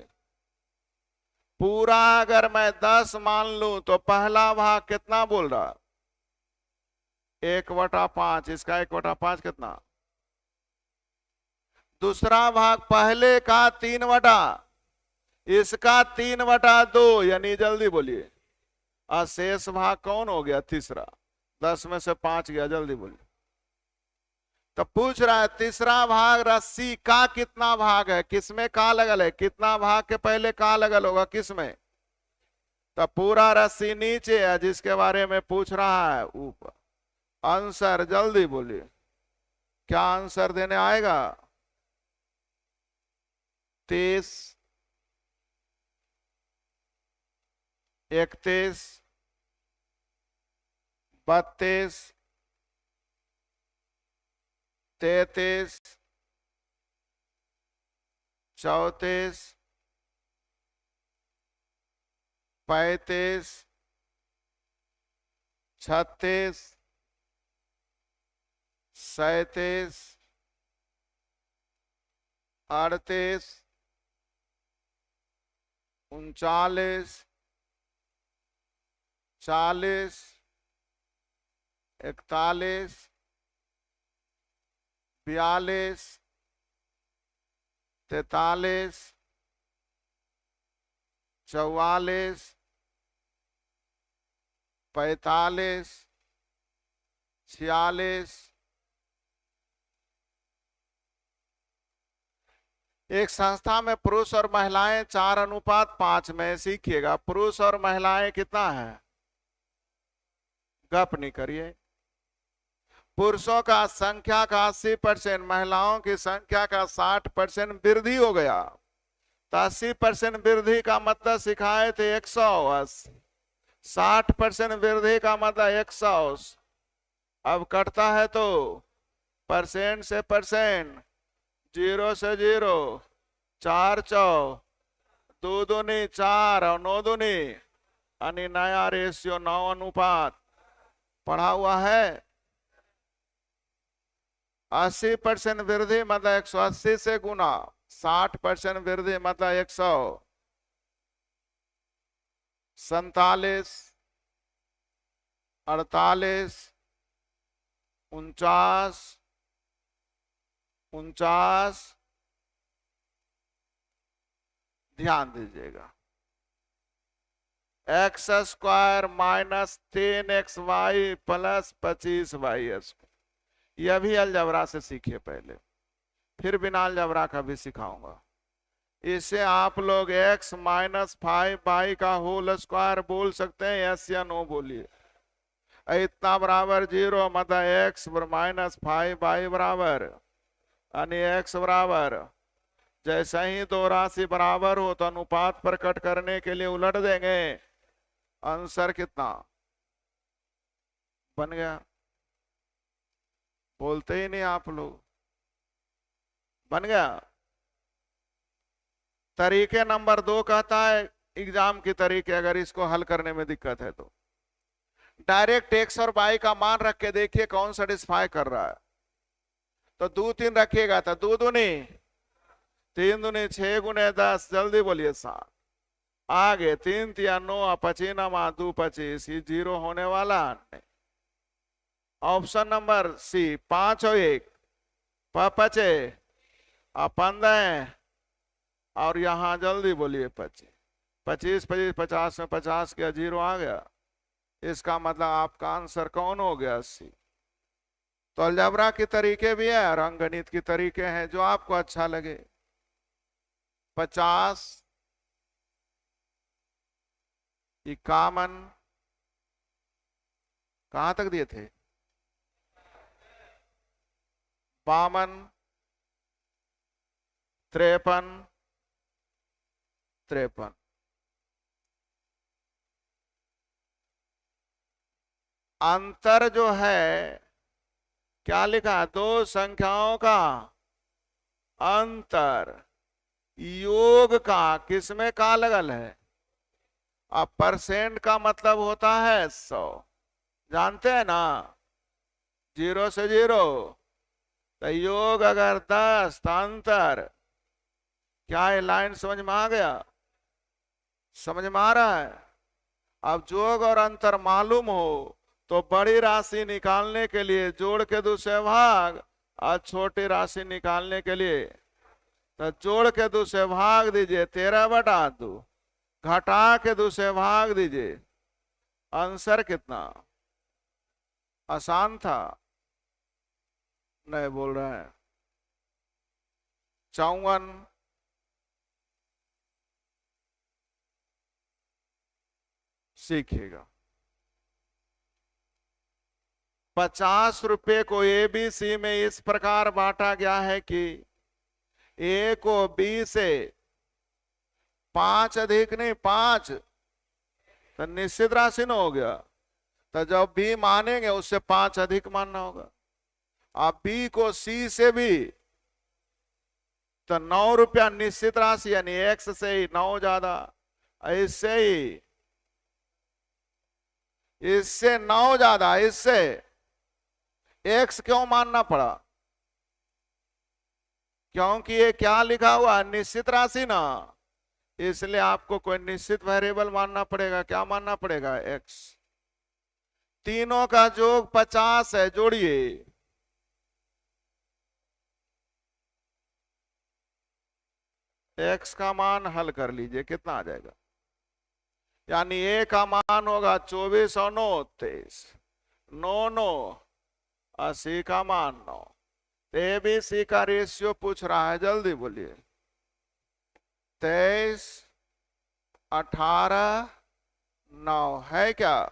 पूरा अगर मैं 10 मान लूं तो पहला भाग कितना बोल रहा, 1/5, इसका 1/5 कितना, दूसरा भाग पहले का 3/, इसका 3/2, यानी जल्दी बोलिए और शेष भाग कौन हो गया, तीसरा, 10 में से 5 गया, जल्दी बोलिए। तो पूछ रहा है तीसरा भाग रस्सी का कितना भाग है, किसमें का लगल है, कितना भाग के पहले का लगल होगा, किसमें, तो पूरा रस्सी नीचे है जिसके बारे में पूछ रहा है ऊपर। आंसर जल्दी बोलिए, क्या आंसर देने आएगा, 30, 31, 32, 33, 34, 35, 36, 37, 38, 39, 40, 41, 42, 43, 44, 45, 46। एक संस्था में पुरुष और महिलाएं 4:5 में सीखिएगा, पुरुष और महिलाएं कितना है, गप नहीं करिए, पुरुषों का संख्या का 80%, महिलाओं की संख्या का 60% वृद्धि हो गया, तो 80% वृद्धि का मतलब सिखाए थे 180, 60% वृद्धि का मतलब 100, अब कटता है तो परसेंट से परसेंट, 0 से 0, 4 चौ 2 दूनी 4 और 9 दूनी, यानी नया रेशियो 9:, पढ़ा हुआ है। 80% वृद्धि मतलब 180 से गुना, 60% वृद्धि मतलब 100, 47, 48, 49, 49, ध्यान दीजिएगा, x² minus 3xy plus 25y², यह भी अलजबरा से सीखिए पहले, फिर बिना अलजबरा का भी सिखाऊंगा। इसे आप लोग x माइनस 5y का होल स्क्वायर बोल सकते हैं, यस या नो बोलिए। इतना बराबर 0 मतलब x माइनस 5y बराबर, यानी x बराबर, जैसे ही दो राशि बराबर हो तो अनुपात प्रकट करने के लिए उलट देंगे, आंसर कितना बन गया, बोलते ही नहीं आप लोग, बन गया। तरीके नंबर 2 कहता है एग्जाम की तरीके, अगर इसको हल करने में दिक्कत है तो डायरेक्ट x और y का मान रख के देखिए कौन सेटिस्फाई कर रहा है, तो 2 3 रखिएगा तो 2 दूनी 3 दूनी 6 गुने 10, जल्दी बोलिए 7, आगे 3 3 9 25 2 25, ये 0 होने वाला नहीं। ऑप्शन नंबर सी 5 और 1 5 15, और यहां जल्दी बोलिए 25, 25 25 50 में 50 का 0 आ गया, इसका मतलब आपका आंसर कौन हो गया, सी। तो अलजबरा के तरीके भी है और अंकगणित के तरीके हैं, जो आपको अच्छा लगे। 50, 51, कहां तक दिए थे, 52, 53, 53, अंतर जो है क्या लिखा है, दो संख्याओं का अंतर, योग का किसमें का लगल है। अब परसेंट का मतलब होता है 100, जानते हैं ना, 0 से 0। तो योग अगर 10 तो अंतर, क्या ये लाइन समझ में आ गया, समझ में आ रहा है। अब जोग और अंतर मालूम हो तो बड़ी राशि निकालने के लिए जोड़ के दूसरे भाग, और छोटी राशि निकालने के लिए तो जोड़ के दूसरे भाग दीजिए, 13/2, घटा के दूसरे भाग दीजिए। आंसर कितना, आसान था, नहीं बोल रहे हैं। 54 सीखिएगा। 50 रुपए को एबीसी में इस प्रकार बांटा गया है कि ए को बी से 5 अधिक नहीं 5, तो निश्चित राशि न हो गया। तो जब बी मानेंगे उससे 5 अधिक मानना होगा। आप बी को सी से भी, तो 9 रुपया निश्चित राशि यानी एक्स से ही 9 ज्यादा, इससे ही इससे 9 ज्यादा, इससे एक्स क्यों मानना पड़ा, क्योंकि ये क्या लिखा हुआ निश्चित राशि ना, इसलिए आपको कोई निश्चित वेरिएबल मानना पड़ेगा। क्या मानना पड़ेगा, एक्स। तीनों का योग 50 है, जोड़िए। एक्स का मान हल कर लीजिए, कितना आ जाएगा, यानी ए का मान होगा 24 और 9 23, 9 9 80 का मान 9। एबीसी का रेशियो पूछ रहा है, जल्दी बोलिए। 23 18 9 है क्या,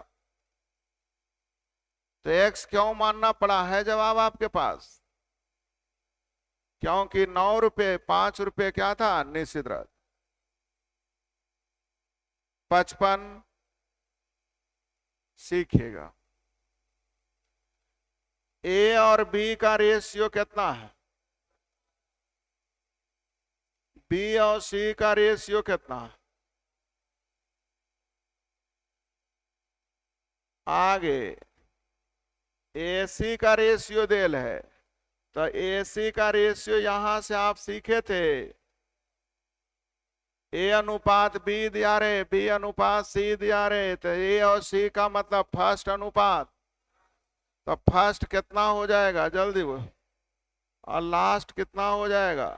तो एक्स क्यों मानना पड़ा है, जवाब आपके पास, क्योंकि 9 रुपये 5 रुपये क्या था निश्चित राशि। 55 सीखिएगा। ए और बी का रेशियो कितना है, बी और सी का रेशियो कितना है, आगे एसी का रेशियो देल है, तो एसी का रेशियो यहां से आप सीखे थे, ए अनुपात बी दिया रहे, बी अनुपात सी दिया रहे, तो ए और सी का मतलब फर्स्ट अनुपात, तो फर्स्ट कितना हो जाएगा जल्दी वो, और लास्ट कितना हो जाएगा,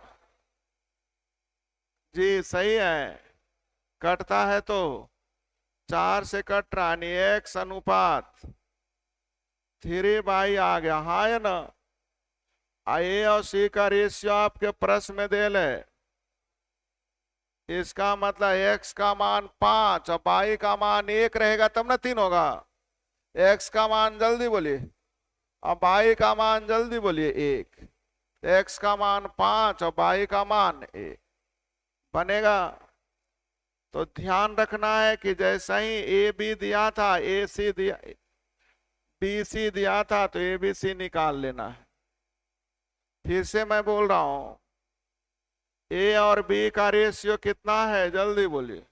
जी सही है, कटता है तो 4 से कट रहा, यानी एक्स अनुपात 3 आ गया, हाँ है ना। ए और सी का रेशियो आपके प्रश्न में दे ले, इसका मतलब एक्स का मान 5 और वाई का मान 1 रहेगा तब ना 3 होगा। एक्स का मान जल्दी बोलिए, अब वाई का मान जल्दी बोलिए 1, एक्स का मान 5 और वाई का मान 1 बनेगा। तो ध्यान रखना है कि जैसा ही ए बी दिया था, ए सी दिया, बी सी दिया था, तो ए बी सी निकाल लेना है। फिर से मैं बोल रहा हूं, ए और बी का रेशियो कितना है जल्दी बोलिए,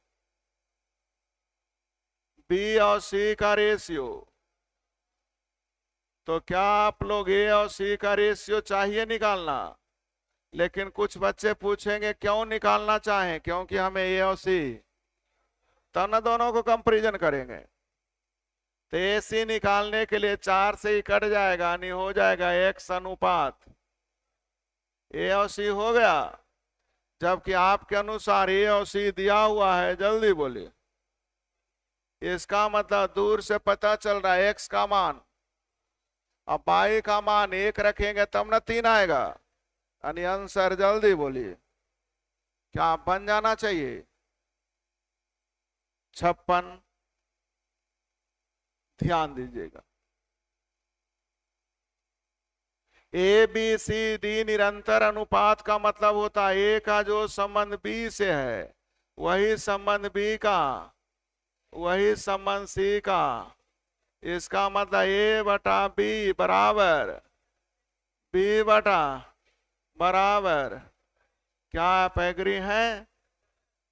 बी और सी का रेशियो, तो क्या आप लोग ए और सी का रेशियो चाहिए निकालना, लेकिन कुछ बच्चे पूछेंगे क्यों निकालना चाहें, क्योंकि हमें ए और सी, तब ना दोनों को कंपैरिजन करेंगे। तो ए सी निकालने के लिए 4 से ही कट जाएगा, नहीं हो जाएगा एक्स अनुपात ए और सी हो गया, जबकि आपके अनुसार ए और सी दिया हुआ है, जल्दी बोलिए। इसका मतलब दूर से पता चल रहा है एक्स का मान, अब वाई का मान 1 रखेंगे तब ना 3 आएगा, यानी आंसर जल्दी बोलिए क्या बन जाना चाहिए, 56। ध्यान दीजिएगा, ए बी सी डी निरंतर अनुपात का मतलब होता है ए का जो संबंध बी से है वही संबंध बी का, वही संबंध सी का, इसका मतलब ए बटा बी बराबर बी बटा बराबर, क्या आप एग्री हैं?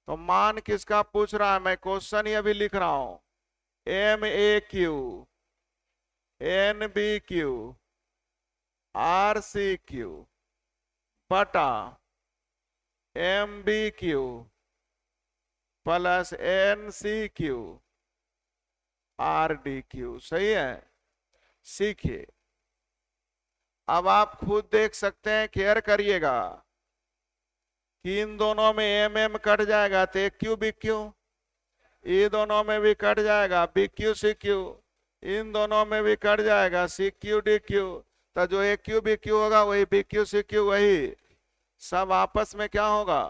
तो मान किसका पूछ रहा है? मैं क्वेश्चन ही अभी लिख रहा हूं। M A Q N B Q R C Q बटा M B Q plus N C Q R D Q. सही है। सीखिए, अब आप खुद देख सकते हैं, केयर करिएगा कि इन दोनों में एम एम कट जाएगा तो एक क्यू बी क्यू, ये दोनों में भी कट जाएगा बी क्यू सी क्यू, इन दोनों में भी कट जाएगा सी क्यू डी क्यू। तो जो एक क्यू बी क्यू होगा वही बी क्यू सी क्यू, वही सब आपस में क्या होगा?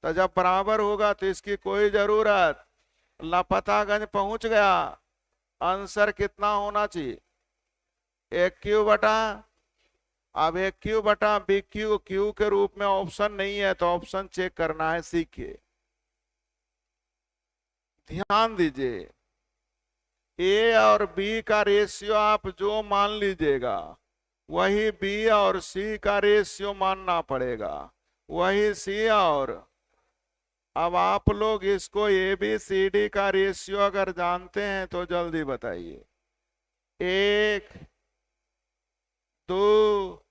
तो जब बराबर होगा तो इसकी कोई जरूरत, लापतागंज पहुंच गया। आंसर कितना होना चाहिए? एक क्यू बटा, अब एक क्यू बटा बी क्यू, क्यू के रूप में ऑप्शन नहीं है तो ऑप्शन चेक करना है। सीखिए, ध्यान दीजिए, ए और बी का रेशियो आप जो मान लीजिएगा वही बी और सी का रेशियो मानना पड़ेगा, वही सी और। अब आप लोग इसको ए बी सी डी का रेशियो अगर जानते हैं तो जल्दी बताइए। 1 2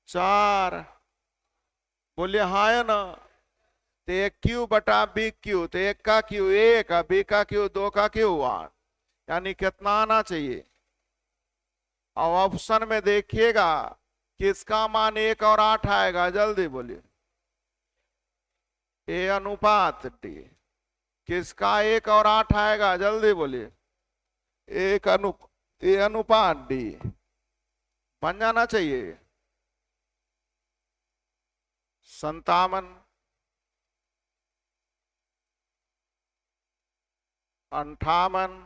4, बोलिए हाँ है ना? तो एक क्यू बटा बी क्यू, तो एक का क्यू एक, बी का क्यू दो का क्यू 1, यानी कितना आना चाहिए? और ऑप्शन में देखिएगा किसका मान 1 और 8 आएगा, जल्दी बोलिए। ए अनुपात डी, किसका 1 और 8 आएगा, जल्दी बोलिए। ए अनुपात डी बन जाना चाहिए 57 58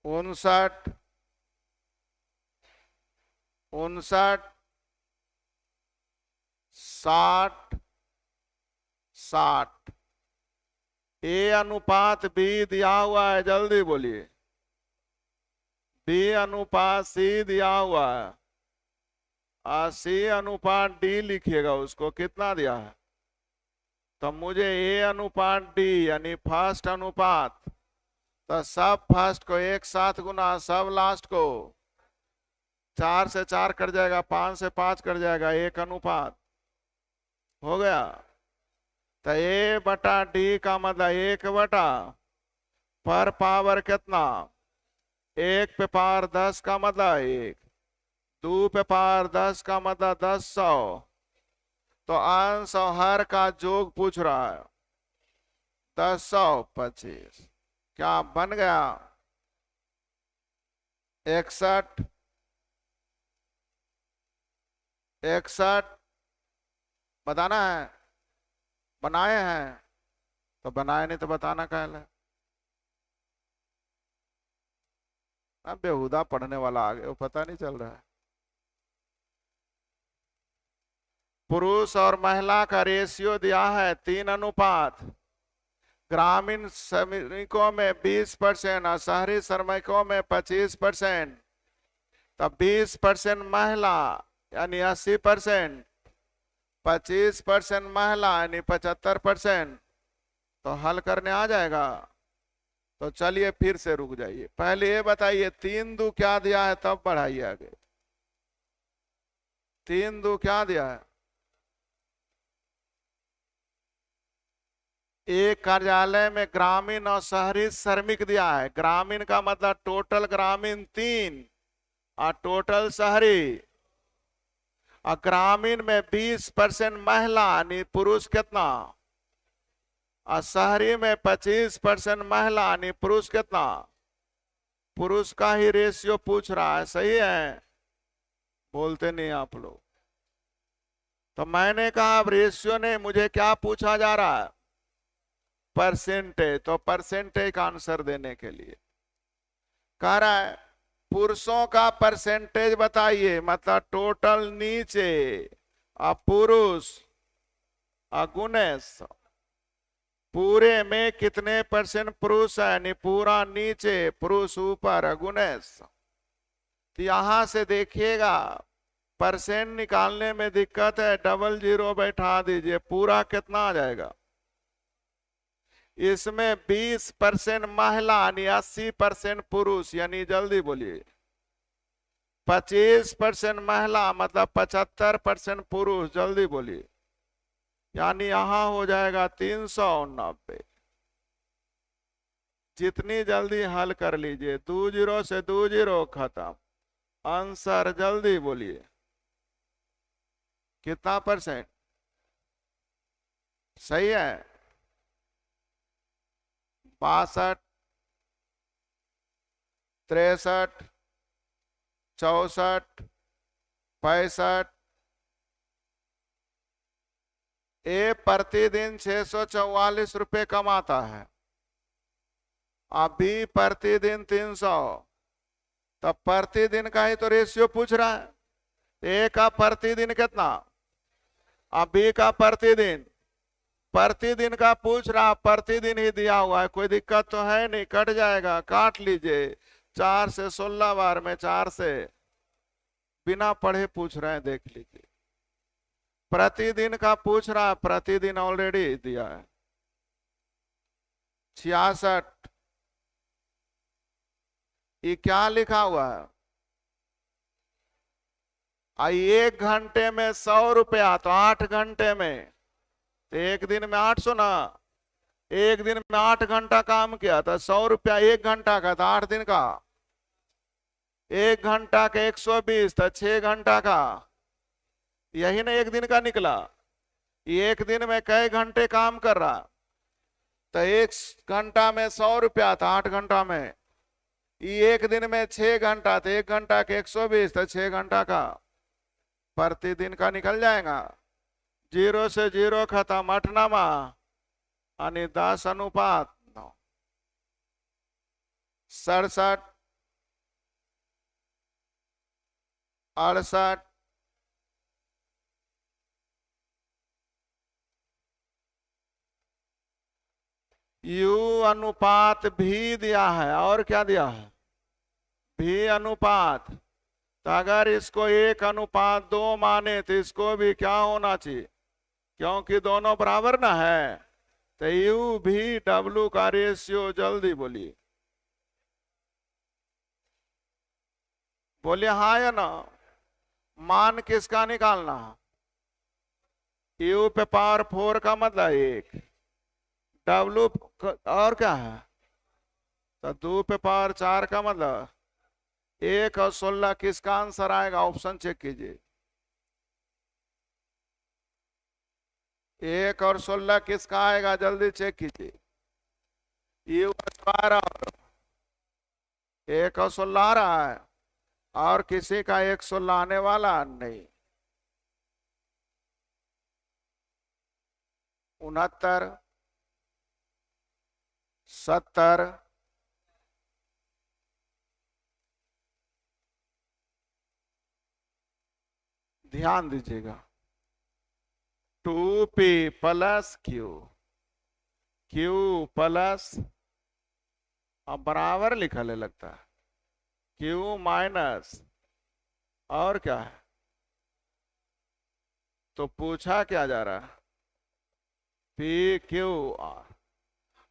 59 59 60 60। ए अनुपात बी दिया हुआ है, जल्दी बोलिए। बी अनुपात सी दिया हुआ है, सी अनुपात डी लिखिएगा, उसको कितना दिया है? तो मुझे ए अनुपात डी यानी फर्स्ट अनुपात, तो सब फर्स्ट को एक साथ गुना सब लास्ट को, 4 से 4 कट जाएगा, 5 से 5 कट जाएगा, 1 अनुपात हो गया। तो ए बटा डी का मतलब 1 बटा पर पावर कितना? 1 पे पावर 10 का मतलब 1, 2 पे पावर 10 का मतलब 10 तो अंश और हर का जोग पूछ रहा है, 1025। क्या बन गया? 61 61 बताना है? बनाए हैं तो बनाए, नहीं तो बताना कहला। अब बेहुदा पढ़ने वाला आ गया, वो पता नहीं चल रहा है। पुरुष और महिला का रेशियो दिया है 3 अनुपात, ग्रामीण श्रमिकों में 20% और शहरी श्रमिकों में 25%। तब 20% महिला यानी 80%, 25% महिला यानी 75%। तो हल करने आ जाएगा। तो चलिए फिर से रुक जाइए, पहले ये बताइए 3 दू क्या दिया है, तब बढ़ाइए आगे। 3 दू क्या दिया है? एक कार्यालय में ग्रामीण और शहरी श्रमिक दिया है। ग्रामीण का मतलब टोटल ग्रामीण 3 और टोटल शहरी, और ग्रामीण में 20% महिला यानी पुरुष कितना, और शहरी में 25% महिला यानी पुरुष कितना? पुरुष का ही रेशियो पूछ रहा है। सही है, बोलते नहीं आप लोग। तो मैंने कहा अब रेशियो ने मुझे क्या पूछा जा रहा है? परसेंटेज। तो परसेंटेज का आंसर देने के लिए कह रहा है पुरुषों का परसेंटेज बताइए, मतलब टोटल नीचे और पुरुष गुणे 100। पूरे में कितने परसेंट पुरुष है, यानी पूरा नीचे पुरुष ऊपर गुणेश। तो यहां से देखिएगा परसेंट निकालने में दिक्कत है, डबल जीरो बैठा दीजिए, पूरा कितना आ जाएगा। इसमें 20% महिला यानी 80% पुरुष, यानी जल्दी बोलिए 25% महिला मतलब 75% पुरुष, जल्दी बोलिए, यानी यहां हो जाएगा 390। जितनी जल्दी हल कर लीजिए, 2 जीरो से 2 जीरो खत्म। आंसर जल्दी बोलिए कितना परसेंट सही है? 62, 63, 64, 65। ए प्रतिदिन 644 रुपए कमाता है, अभी प्रतिदिन 300, तब प्रतिदिन का ही तो रेशियो पूछ रहा है। ए का प्रतिदिन कितना, अभी का प्रतिदिन, प्रतिदिन का पूछ रहा, प्रतिदिन ही दिया हुआ है, कोई दिक्कत तो है नहीं, कट जाएगा, काट लीजिए। 4 से 16 बार में 4 से, बिना पढ़े पूछ रहे हैं, देख लीजिए। प्रतिदिन का पूछ रहा, प्रतिदिन ऑलरेडी दिया है। 66, ये क्या लिखा हुआ है? आई 1 घंटे में 100 रुपया, तो 8 घंटे में, तो एक दिन में 800 ना, एक दिन में 8 घंटा काम किया तो 100 रुपया 1 घंटा का, था 8 दिन का। 1 घंटा का 120, तो 6 घंटा का, यही ना एक दिन का निकला। एक दिन में कई घंटे काम कर रहा, तो 1 घंटा में 100 रुपया था, 8 घंटा में। एक दिन में 6 घंटा, तो 1 घंटा के 120, तो 6 घंटा का, प्रतिदिन का निकल जाएगा। 0 से 0 खत्म, 8 नामा यानी 10:9। 67, 68, यू अनुपात भी दिया है, और क्या दिया है? भी अनुपात। तो अगर इसको 1:2 माने तो इसको भी क्या होना चाहिए, क्योंकि दोनों बराबर ना है। तो यू भी डब्लू का रेशियो, जल्दी बोलिए, बोलिए हाँ या ना। मान किसका निकालना? यू पे पावर 4 का मतलब 1, डब्लू और क्या है, तो 2 पे पावर 4 का मतलब 1 और 16। किसका आंसर आएगा? ऑप्शन चेक कीजिए, 1 और 16 किसका आएगा, जल्दी चेक कीजिए। ये 1 और 16 आ रहा है, और किसी का 1 16 आने वाला नहीं। 69, 70, ध्यान दीजिएगा, 2p plus Q, Q plus, अब बराबर लिखा ले लगता है, क्यू माइनस, और क्या है, तो पूछा क्या जा रहा है, पी क्यू आर।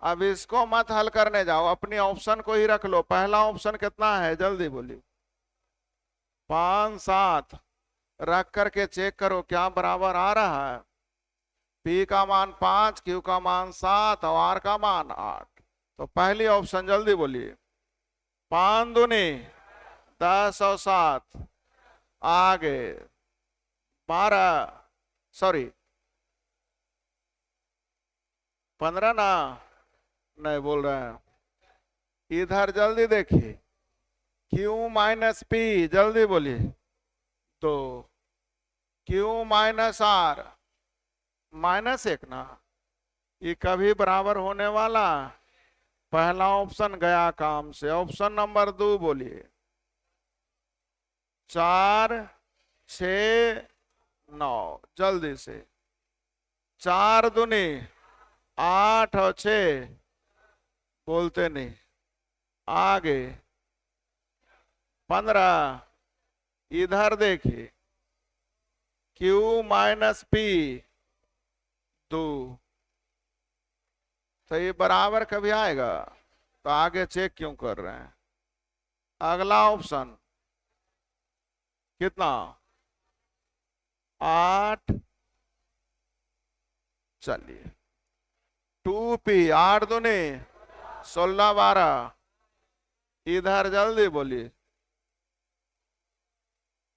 अब इसको मत हल करने जाओ, अपनी ऑप्शन को ही रख लो। पहला ऑप्शन कितना है, जल्दी बोलिए। 5 7 रख करके चेक करो क्या बराबर आ रहा है। पी का मान 5, क्यू का मान 7 और आर का मान 8। तो पहली ऑप्शन जल्दी बोलिए। 5 दूनी 10 और 7, आगे 12, सॉरी 15 ना, नहीं बोल रहे हैं, इधर जल्दी देखिए, क्यू माइनस पी, जल्दी बोलिए, तो क्यू माइनस आर -1 ना, ये कभी बराबर होने वाला? पहला ऑप्शन गया काम से। ऑप्शन नंबर 2 बोलिए। 4 6 9, जल्दी से, 4 दूनी 8 और 6 बोलते नहीं। आगे 15, इधर देखिए Q माइनस P 2, तो ये बराबर कभी आएगा? तो आगे चेक क्यों कर रहे हैं? अगला ऑप्शन कितना? 8, चलिए 2P 8 दूनी 16 12, इधर जल्दी बोलिए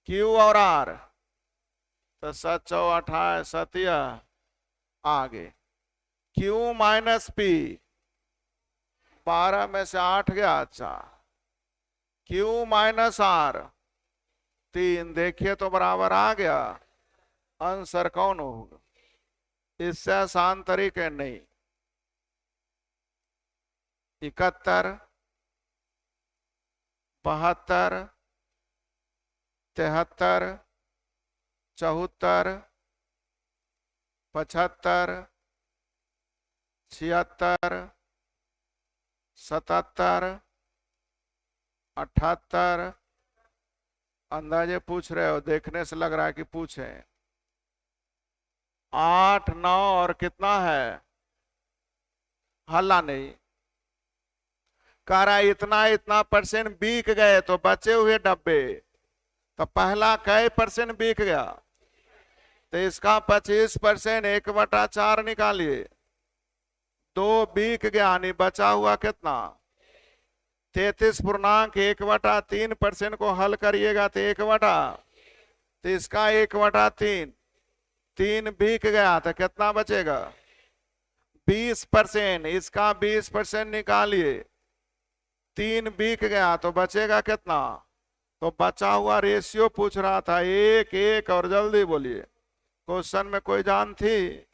Q और R, तो 7 4 28 सतिया। आगे Q माइनस P 12 में से 8 गया। अच्छा Q माइनस R 3, देखिए तो बराबर आ गया। आंसर कौन होगा? इससे आसान तरीके नहीं। 71 72 73 74 75 76 77 78। अंदाजे पूछ रहे हो, देखने से लग रहा है कि पूछे। 8 9 और कितना है? हल्ला नहीं। कह रहा इतना इतना परसेंट बिक गए, तो बचे हुए डब्बे, तो पहला कई परसेंट बिक गया? तो इसका 25%, 1/4 निकालिए। 2 बिक गया, नहीं बचा हुआ कितना? 33.1/3% को हल करिएगा तो 1/, तो इसका 1/3, 3 बिक गया तो कितना बचेगा? 20%, इसका 20% निकालिए। 3 बिक गया तो बचेगा कितना? तो बचा हुआ रेशियो पूछ रहा था, 1 1, और जल्दी बोलिए। क्वेश्चन में कोई जान थी?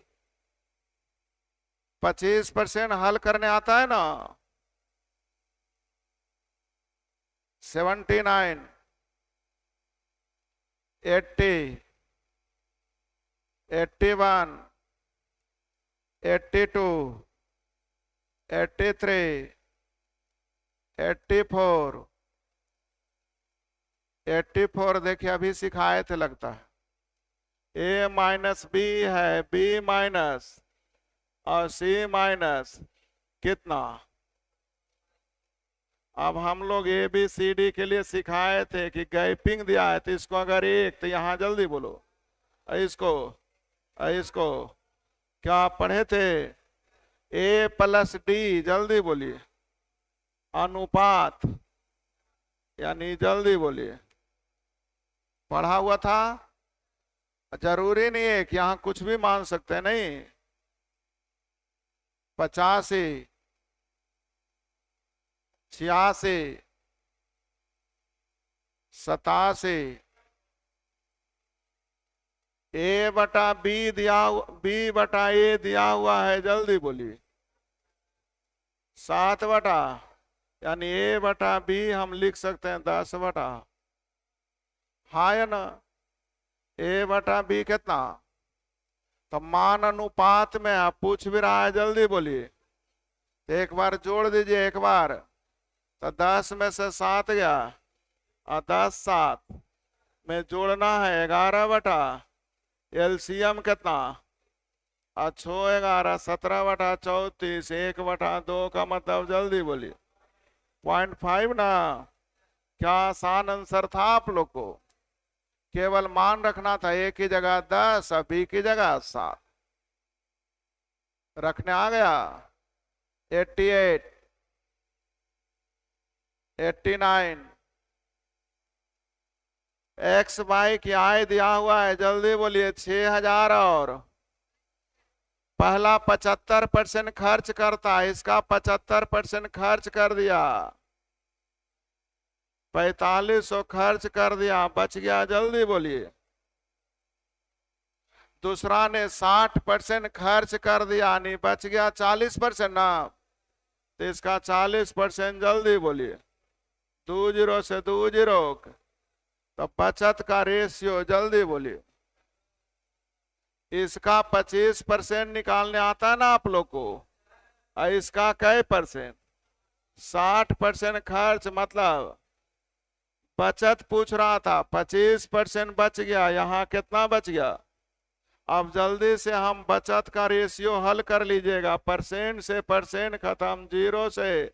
25% हल करने आता है ना? 79 80 81 82 83 84 84। देखिए अभी सिखाए थे लगता है। A माइनस बी है, B माइनस और C माइनस कितना? अब हम लोग ABCD के लिए सिखाए थे कि गैपिंग दिया है, तो इसको अगर 1, तो यहां जल्दी बोलो। इसको इसको क्या आप पढ़े थे? A प्लस D, जल्दी बोलिए। अनुपात, यानी जल्दी बोलिए। पढ़ा हुआ था? जरूरी नहीं है कि यहां कुछ भी मान सकते हैं, नहीं। 85 86 87। A/B दिया, B/A दिया हुआ है, जल्दी बोलिए। 7/, यानी A/B हम लिख सकते हैं 10/। हाँ या ना? A/B कितना? तो मान अनुपात में आप पूछ भी रहा है, जल्दी बोलिए। तो एक बार जोड़ दीजिए, एक बार, तो 10 में से 7 गया, और 10 7 में जोड़ना है 11/। एलसीएम कितना? 6 11 17/34, 1/2 का मतलब जल्दी बोलिए 0.5 ना? क्या आसान आंसर था आप लोग को? केवल मान रखना था, A की जगह 10 और B की जगह 7 रखने आ गया। 88 89। एक्स वाई की आय दिया हुआ है, जल्दी बोलिए। 6000, और पहला 75% खर्च करता है, इसका 75% खर्च कर दिया। 4500 खर्च कर दिया, बच गया, जल्दी बोलिए। दूसरा ने 60% खर्च कर दिया, नहीं बच गया 40% ना? तो इसका 40%, जल्दी बोलिए। 2 0 से 2 0, तो बचत का रेशियो, जल्दी बोलिए। इसका 25% निकालने आता है ना आप लोग को, और इसका कै परसेंट, 60% खर्च, मतलब बचत पूछ रहा था, 25% बच गया, यहाँ कितना बच गया। अब जल्दी से हम बचत का रेशियो हल कर लीजिएगा, परसेंट से परसेंट खत्म, जीरो से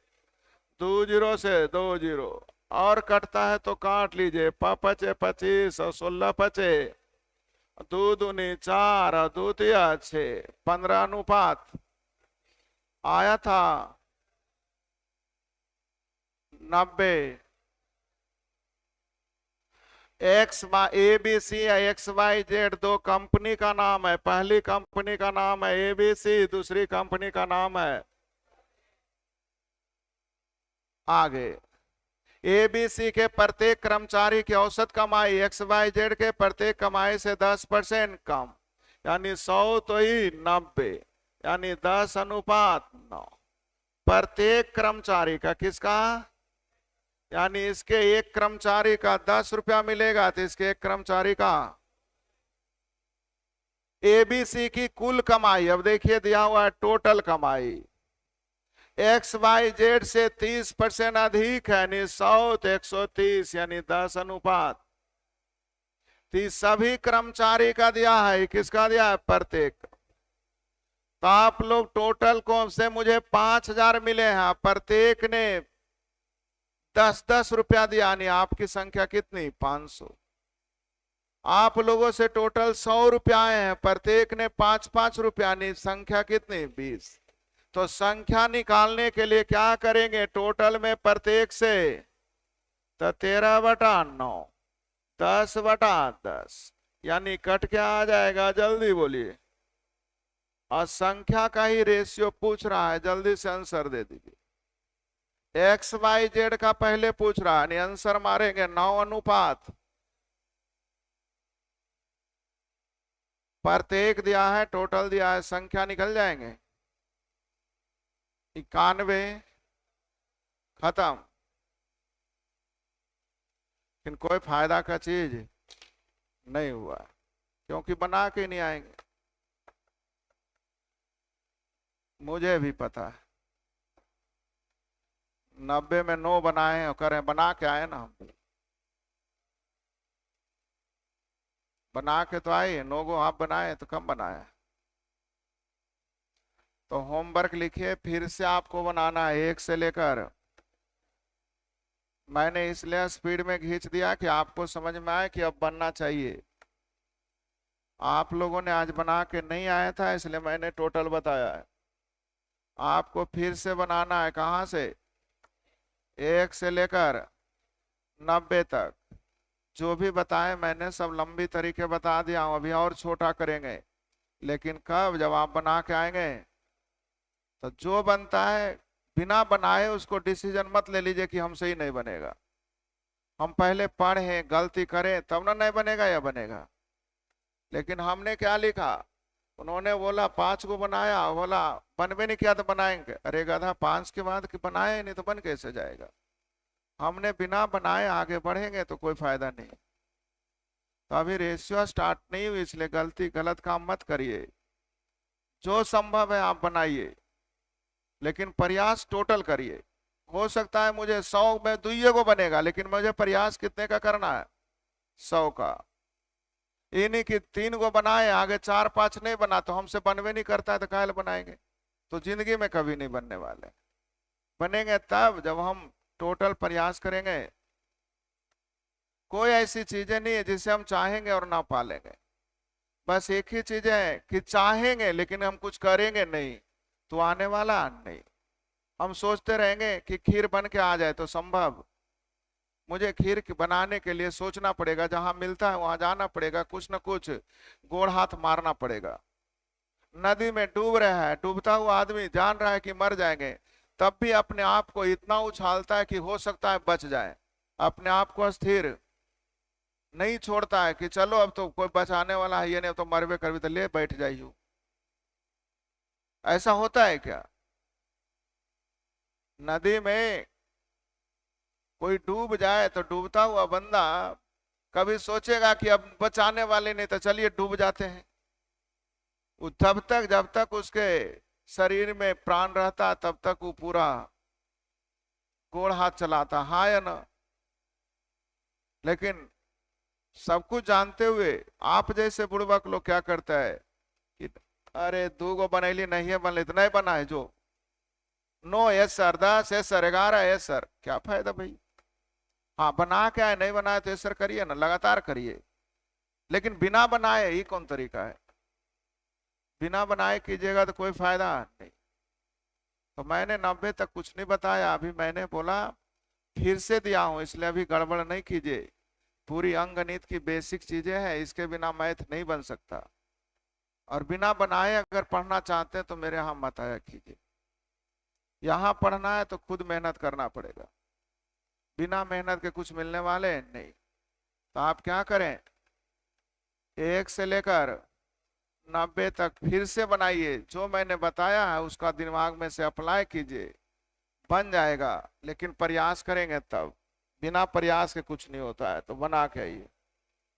दो जीरो से दो जीरो, और कटता है तो काट लीजिए, पचे 25 और 16 पचे, दो दूनी 4 और दो तिया 6, 15 अनुपात आया था 90। एक्स ए बी सी या एक्स वाई जेड दो कंपनी का नाम है, पहली कंपनी का नाम है एबीसी, दूसरी कंपनी का नाम है, आगे एबीसी के प्रत्येक कर्मचारी की औसत कमाई एक्स वाई जेड के प्रत्येक कमाई से 10% कम, यानी 100 तो ही 90, यानी 10 अनुपात 9। प्रत्येक कर्मचारी का, किसका, यानी इसके एक कर्मचारी का 10 रुपया मिलेगा, तो इसके एक कर्मचारी का। एबीसी की कुल कमाई, अब देखिए दिया हुआ है टोटल कमाई, एक्स वाई जेड से 30% अधिक है, यानी 100 तो 130, यानी 10 अनुपात। तो सभी कर्मचारी का दिया है, किसका दिया है, प्रत्येक। तो आप लोग टोटल को से मुझे 5000 मिले हैं, प्रत्येक ने 10-10 रुपया दिया, यानी आपकी संख्या कितनी, 500। आप लोगों से टोटल 100 रुपया आए हैं, प्रत्येक ने 5-5 रुपया, यानी संख्या कितनी, 20। तो संख्या निकालने के लिए क्या करेंगे, टोटल में प्रत्येक से तो 13/9, 10/10, यानी कट क्या आ जाएगा, जल्दी बोलिए। और संख्या का ही रेशियो पूछ रहा है, जल्दी से आंसर दे दीजिए। एक्स वाई जेड का पहले पूछ रहा है, आंसर मारेंगे 9 अनुपात, प्रत्येक दिया है, टोटल दिया है, संख्या निकल जाएंगे, 91, खत्म। लेकिन कोई फायदा का चीज नहीं हुआ, क्योंकि बना के नहीं आएंगे, मुझे भी पता है। 90 में 9 बनाए और करें, बना के आए ना हम, बना के तो आए, 9 गो आप बनाए तो कम बनाए। तो होमवर्क लिखिए, फिर से आपको बनाना है 1 से लेकर, मैंने इसलिए स्पीड में खींच दिया कि आपको समझ में आए कि अब बनना चाहिए। आप लोगों ने आज बना के नहीं आया था, इसलिए मैंने टोटल बताया है। आपको फिर से बनाना है, कहां से, 1 से लेकर 90 तक, जो भी बताए मैंने सब लंबी तरीके बता दिया हूं, अभी और छोटा करेंगे, लेकिन कब, जब आप बना के आएंगे। तो जो बनता है बिना बनाए उसको डिसीजन मत ले लीजिए कि हमसे ही नहीं बनेगा। हम पहले पढ़े, गलती करें तब ना नहीं बनेगा या बनेगा। लेकिन हमने क्या लिखा, उन्होंने बोला 5 को बनाया, बोला बनवे नहीं किया तो बनाएंगे, अरे गधा 5 के बाद कि बनाए नहीं तो बन कैसे जाएगा। हमने बिना बनाए आगे बढ़ेंगे तो कोई फायदा नहीं। तो अभी रेशियो स्टार्ट नहीं हुई, इसलिए गलत काम मत करिए, जो संभव है आप बनाइए, लेकिन प्रयास टोटल करिए। हो सकता है मुझे 100 में 2 को बनेगा, लेकिन मुझे प्रयास कितने का करना है, 100 का। ये नहीं कि 3 को बनाए, आगे 4-5 नहीं बना तो हमसे बनवे नहीं करता है तो काहे बनाएंगे। तो जिंदगी में कभी नहीं बनने वाले, बनेंगे तब जब हम टोटल प्रयास करेंगे। कोई ऐसी चीजें नहीं है जिसे हम चाहेंगे और ना पालेंगे, बस एक ही चीज है कि चाहेंगे लेकिन हम कुछ करेंगे नहीं तो आने वाला नहीं। हम सोचते रहेंगे कि खीर बन के आ जाए तो संभव, मुझे खीर बनाने के लिए सोचना पड़ेगा, जहां मिलता है वहां जाना पड़ेगा, कुछ न कुछ गोड़ हाथ मारना पड़ेगा। नदी में डूब रहा है, डूबता हुआ आदमी जान रहा है कि मर जाएंगे, तब भी अपने आप को इतना उछालता है कि हो सकता है बच जाए, अपने आप को स्थिर नहीं छोड़ता है कि चलो अब तो कोई बचाने वाला है, ये नहीं तो मरवे कर भी तो ले बैठ जाइयो। ऐसा होता है क्या, नदी में कोई डूब जाए तो डूबता हुआ बंदा कभी सोचेगा कि अब बचाने वाले नहीं तो चलिए डूब जाते हैं। जब तक उसके शरीर में प्राण रहता तब तक वो पूरा गोड़ हाथ चलाता, हाँ या ना। लेकिन सब कुछ जानते हुए आप जैसे बुड़बक लोग क्या करता है कि अरे 2 बनैली नहीं है, बन इतना ही बना है जो। No yes sir, 10 yes sir, 11 yes sir, क्या फायदा भाई। हाँ बना क्या है, नहीं बनाए तो यस सर करिए ना, लगातार करिए। लेकिन बिना बनाए ही कौन तरीका है, बिना बनाए कीजिएगा तो कोई फायदा नहीं। तो मैंने 90 तक कुछ नहीं बताया, अभी मैंने बोला फिर से दिया हूं, इसलिए अभी गड़बड़ नहीं कीजिए। पूरी अंकगणित की बेसिक चीजें हैं, इसके बिना मैथ नहीं बन सकता। और बिना बनाए अगर पढ़ना चाहते हैं तो मेरे यहाँ मत आया कीजिए। यहाँ पढ़ना है तो खुद मेहनत करना पड़ेगा, बिना मेहनत के कुछ मिलने वाले नहीं। तो आप क्या करें, 1 से लेकर 90 तक फिर से बनाइए, जो मैंने बताया है उसका दिमाग में से अप्लाई कीजिए, बन जाएगा। लेकिन प्रयास करेंगे तब, बिना प्रयास के कुछ नहीं होता है। तो बना के आइए।